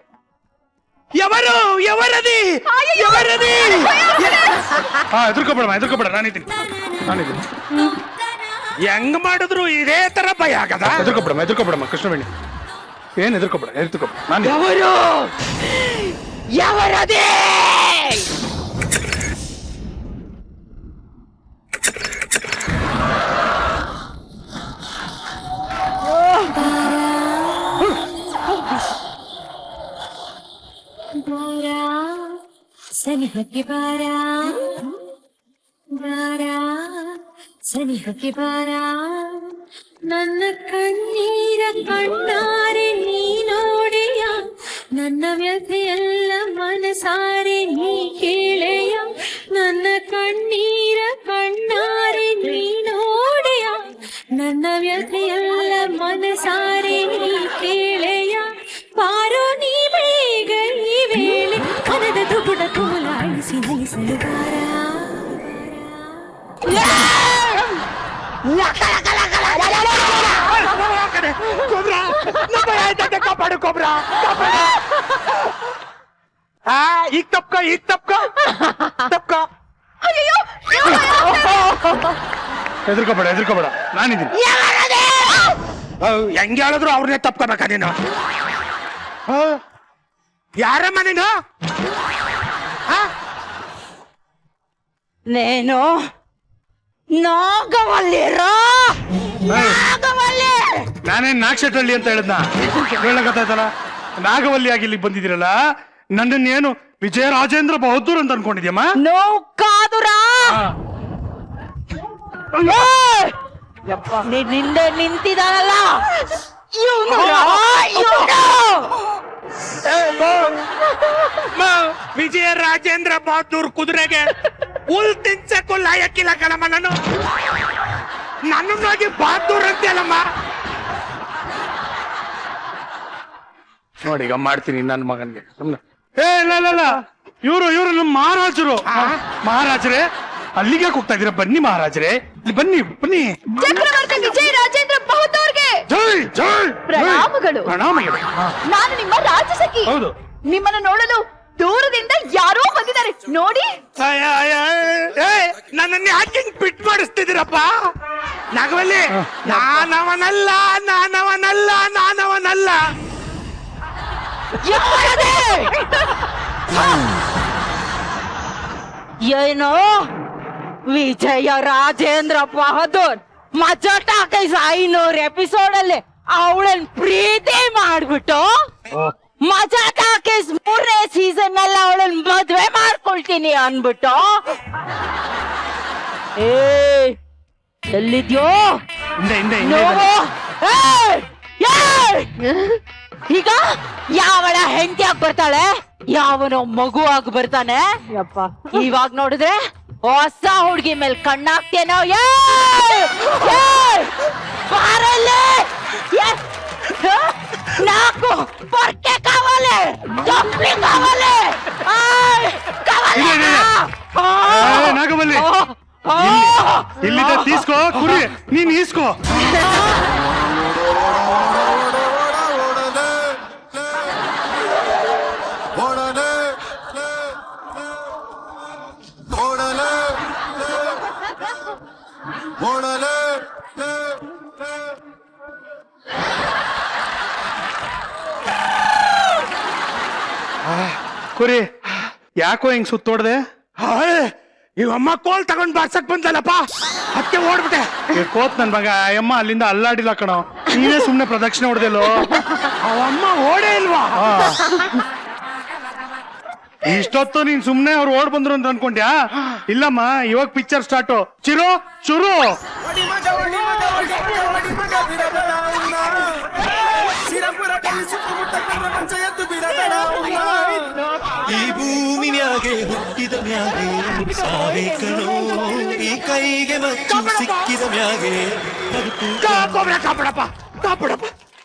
ఎవరది? ಹೆದರ್ಕೋಬೇಡ, ನಾನಿದ್ದೀನಿ. ಹೆಂಗ್ ಮಾಡಿದ್ರು ಇದೇ ತರ ಭಯ ಆಗದ? ಹೆದರ್ಕೋಬೇಡಮ್ಮ ಕೃಷ್ಣವೇಣಿ, ಏನ್ ಹೆದರ್ಕೋಬೇಡ. ನಾನು ఎవరది? ಸನಿಹಕ್ಕೆ ಬಾರ ನನ್ನ ಕಣ್ಣೀರ ಕಣ್ಣಾರೆ ನೀ ನೋಡೆಯ, ನನ್ನ ವ್ಯಥೆಯೆಲ್ಲ ಮನಸಾರೆ ನೀ ಕೇಳೆಯ, ನನ್ನ ಕಣ್ಣೀರ ಕಣ್ಣಾರೆ ನೀ ನೋಡೆಯ, ನನ್ನ ವ್ಯಥೆಯೆಲ್ಲ ಮನಸಾರೆ ನೀ ಕೇಳೆಯ, ಬಾರೋ ನೀ ಬೇಗ ಈ ವೇಳೆ ಮನದ ದುಗುಡ ತುಮಲಾಡಿಸಿ ನಲಿಸಲು ಬಾರ. ಆಯ್ತದೆ ಕೊಬ್ರ ನಮ್ಮ ಭಯ ಆಯ್ತದೆ ಕಾಪಾಡು ಕೊಬ್ರ ಕಾಪಾಡು ಈಗ ತಪ್ಕೋ ಅಯ್ಯೋ ಹೆದರ್ಕೋಬೇಡ ನಾನಿದ್ದೀನಿ. ಹೆಂಗೆ ಹೇಳಿದ್ರು ಅವ್ರನ್ನೇ ತಪ್ಕೋಬೇಕ ನೀನು ಯಾರಮ್ಮ ನೀನು ನೇನು ನಾಗವಲ್ಲಿರೋ ನಾಗವಲ್ಲಿ. ನಾನೇನ್ ನಾಗಶೆಟ್ಟಳ್ಳಿ ಅಂತ ಹೇಳದ್ನ ಹೇಳಕತ್ತಾಯ್ತಲ್ಲ. ನಾಗವಲ್ಲಿ ಆಗಿ ಇಲ್ಲಿಗೆ ಬಂದಿದ್ದೀರಲ್ಲ, ನನ್ನನ್ನೇನು ವಿಜಯ ರಾಜೇಂದ್ರ ಬಹದ್ದೂರ್ ಅಂತ ಅನ್ಕೊಂಡಿದ್ಯಮ್ಮ? ನೌಕಾದುರ ನಿಂದೆ ನಿಂತಿದಾನಲ್ಲ ವಿಜಯ ರಾಜೇಂದ್ರ ಬಹದ್ದೂರ್ ಕುದುರೆಗೆ ಹುಲ್ ತಿನ್ಸಕ್ಕೂ ಲಾಯಕ್ಕಿಲ್ಲ ಕಣಮ್ಮ. ನನ್ನನ್ನಾಗಿ ಬಹದ್ದೂರ್ ಅಂತೆಲ್ಲಮ್ಮ. ನೋಡಿ ಈಗ ಮಾಡ್ತೀನಿ ನನ್ನ ಮಗನ್ಗೆ ಸುಮ್ನೆ. ಇಲ್ಲ ಇವ್ರು ನಮ್ಮ ಮಹಾರಾಜರೇ ಅಲ್ಲಿಗೆ ಹೋಗ್ತಾ ಇದೀರ? ಬನ್ನಿ ಮಹಾರಾಜರೇ, ಇಲ್ಲಿ ಬನ್ನಿ. ಚಕ್ರವರ್ತಿ ವಿಜಯ ರಾಜೇಂದ್ರ ಬಹದ್ದೂರ್ಗೆ ಜೈ ಪ್ರಣಾಮಗಳು. ನಾನು ನಿಮ್ಮ ರಾಜಸಖಿ. ಹೌದು. ನಿಮ್ಮನ್ನು ನೋಡಲು ದೂರದಿಂದ ಯಾರೋ ಬಂದಿದ್ದಾರೆ ನೋಡಿ. ನನ್ನನ್ನು ಯಾಕೆ ಪಿಟ್ ಮಾಡಿಸ್ತಿದ್ದೀರಪ್ಪ? ನಾಗವಲ್ಲಿ, ನಾನವನಲ್ಲ. ಏನು ವಿಜಯ ರಾಜೇಂದ್ರ ಬಹದ್ದೂರ್ ಮಜಾ ಟಾಕೈಸ್ 500 ಎಪಿಸೋಡ್ ಅಲ್ಲಿ ಅವಳನ್ ಪ್ರೀತಿ ಮಾಡ್ಬಿಟ್ಟು ಮಜಾ ಟಾಕೀಸ್ 3ನೇ ಸೀಸನ್ ಅಲ್ಲಿ ಅವಳನ್ ಮದ್ವೆ ಮಾಡ್ಕೊಳ್ತೀನಿ ಅನ್ಬಿಟ್ಟು ಎಲ್ಲಿದ್ಯೋ ನೋವು. ಈಗ ಯಾವಳ ಹೆಂಡತಿಯಾಗಿ ಬರ್ತಾಳೆ, ಯಾವನೋ ಮಗು ಆಗಿ ಬರ್ತಾನೆ. ಇವಾಗ ನೋಡಿದ್ರೆ ಹೊಸ ಹುಡುಗಿ ಮೇಲೆ ಕಣ್ಣಾಕ್ತೇನೋ. నాకు పొరకే కావాలి, డబ్బులు కావాలి. నాగవల్లి ఇల్లిదే తీసుకో, కురి ನೀನ್ ಈಸ್ಕೋ. ಕುರಿ ಯಾಕೋ ಹಿಂಗ್ ಸುತ್ತೋಡ್ದೆ? ಇವಮ್ಮ ಕೋಲ್ ತಗೊಂಡ್ ಬಾರ್ಸಕ್ ಬಂದಲ್ಲಪ್ಪ, ಅದಕ್ಕೆ ಓಡ್ಬಿಟ್ಟೆ. ಕೋತ್ ನನ್ ಮಗ, ಅಮ್ಮ ಅಲ್ಲಿಂದ ಅಲ್ಲಾಡಿಲ್ಲ ಕಣೋ, ನೀನೇ ಸುಮ್ನೆ ಪ್ರದಕ್ಷಿಣೆ ಹೊಡೆದಿಲ್ಲೋ. ಅವಮ್ಮ ಓಡೇ ಇಲ್ವಾ? ಇಷ್ಟೊತ್ತು ನೀನ್ ಸುಮ್ನೆ ಅವ್ರು ಓಡ್ ಬಂದ್ರು ಅಂತ ಅನ್ಕೊಂಡ್ಯಾ? ಇಲ್ಲಮ್ಮ, ಇವಾಗ ಪಿಕ್ಚರ್ ಸ್ಟಾರ್ಟ್. ಶುರು. ಈ ಭೂಮಿ ಮ್ಯಾಗೆ ಹುಟ್ಟಿದ ಮ್ಯಾಗೆ ಸಾವೇಕನೋ, ಈ ಕೈಗೆ ಮಚ್ಚು ಸಿಕ್ಕಿದ ಮ್ಯಾಗೆ ಕಾಪಾಡಪ್ಪ.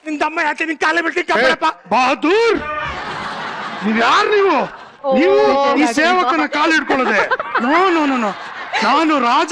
ನಿನ್ ತಮ್ಮ ಯಾಕೆ ನಿನ್ ಕಾಲೇ ಬಿಟ್ಟು ಕಾಪಾಡಪ್ಪ. ಬಹದ್ದೂರ್, ನೀವ್ ಯಾರು? ನೀವು ಈ ಸೇವಕನ ಕಾಲು ಹಿಡ್ಕೊಳ್ಳೋದೆ? ನೋ, ನಾನು ರಾಜ.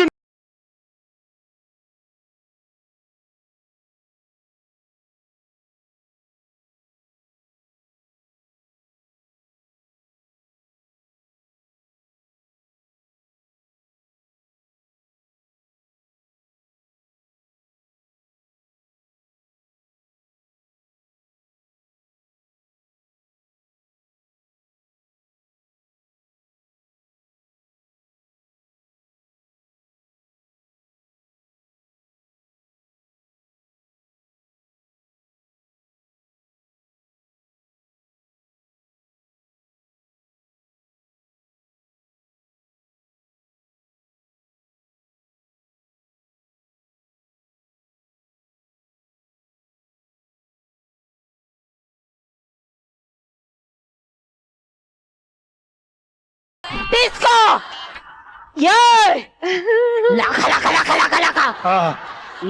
తీసుకో.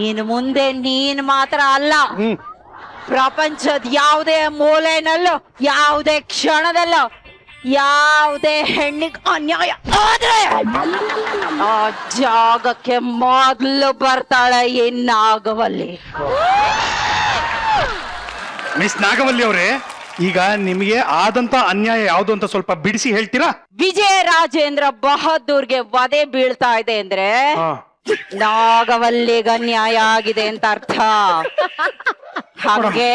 ಇನ್ನು ಮುಂದೆ ನೀನ್ ಮಾತ್ರ ಅಲ್ಲ, ಪ್ರಪಂಚದ ಯಾವುದೇ ಮೂಲೆನಲ್ಲೂ ಯಾವುದೇ ಕ್ಷಣದಲ್ಲೂ ಯಾವುದೇ ಹೆಣ್ಣಿಗೆ ಅನ್ಯಾಯ ಆದ್ರೆ ಆ ಜಾಗಕ್ಕೆ ಮೊದಲು ಬರ್ತಾಳೆ ಈ ನಾಗವಲ್ಲಿ. ಮಿಸ್ ನಾಗವಲ್ಲಿ ಅವರೇ, ಈಗ ನಿಮಗೆ ಆದಂತ ಅನ್ಯಾಯ ಯಾವ್ದು ಅಂತ ಸ್ವಲ್ಪ ಬಿಡಿಸಿ ಹೇಳ್ತೀರಾ? ವಿಜಯ ರಾಜೇಂದ್ರ ಬಹದ್ದೂರ್ಗೆ ವಧೆ ಬೀಳ್ತಾ ಇದೆ ಅಂದ್ರೆ ನಾಗವಲ್ಲಿಗ ಅನ್ಯಾಯ ಆಗಿದೆ ಅಂತ ಅರ್ಥ. ಹಾಗೆ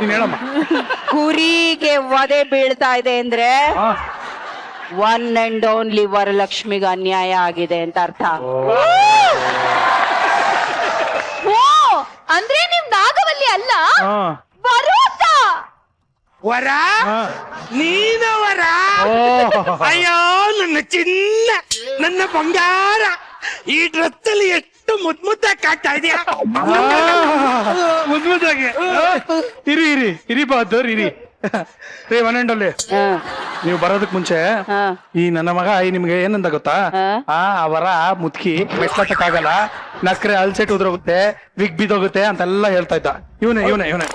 ನೀನ್ ಹೇಳಮ್ಮ. ಕುರಿಗೆ ವಧೆ ಬೀಳ್ತಾ ಇದೆ ಅಂದ್ರೆ ಒನ್ ಅಂಡ್ ಓನ್ಲಿ ವರಲಕ್ಷ್ಮಿಗೆ ಅನ್ಯಾಯ ಆಗಿದೆ ಅಂತ ಅರ್ಥ. ಓ ಅಂದ್ರೆ ನೀವ್ ನಾಗವಲ್ಲಿ ಅಲ್ಲ, ಬರೋತ ವರ ನೀನ ವರ. ಅಯ್ಯೋ ನನ್ನ ಚಿನ್ನ, ನನ್ನ ಬಂಗಾರ, ಈ ಡ್ರೆಸ್ ಅಲ್ಲಿ ಎಷ್ಟು ಮುದ್ದಾಗಿ ಕಾಡ್ತಾ ಇದೆಯಾ. ಮುದ್ದಾಗೆ ಇರಿ ಇರಿ ಇರಿ ಬಹದ್ದೂರ್ ಇರಿ. ರೇ ಒನ್ ಅಂಡ್ ಓನ್ಲಿ, ನೀವು ಬರೋದಕ್ ಮುಂಚೆ ಈ ನನ್ನ ಮಗ ನಿಮ್ಗೆ ಏನಂತ ಗೊತ್ತಾ? ಅವರ ಮುತ್ಕಿ ಮೆಟ್ಲಕ್ಕಾಗಲ್ಲ, ನಕ್ರೆ ಅಲ್ಸೆಟ್ ಉದ್ರೋಗುತ್ತೆ, ವಿಗ್ ಬಿದೋಗುತ್ತೆ ಅಂತೆಲ್ಲ ಹೇಳ್ತಾ ಇದ್ದ. ಇವನೇ ಇವನೇ ಇವನೇ.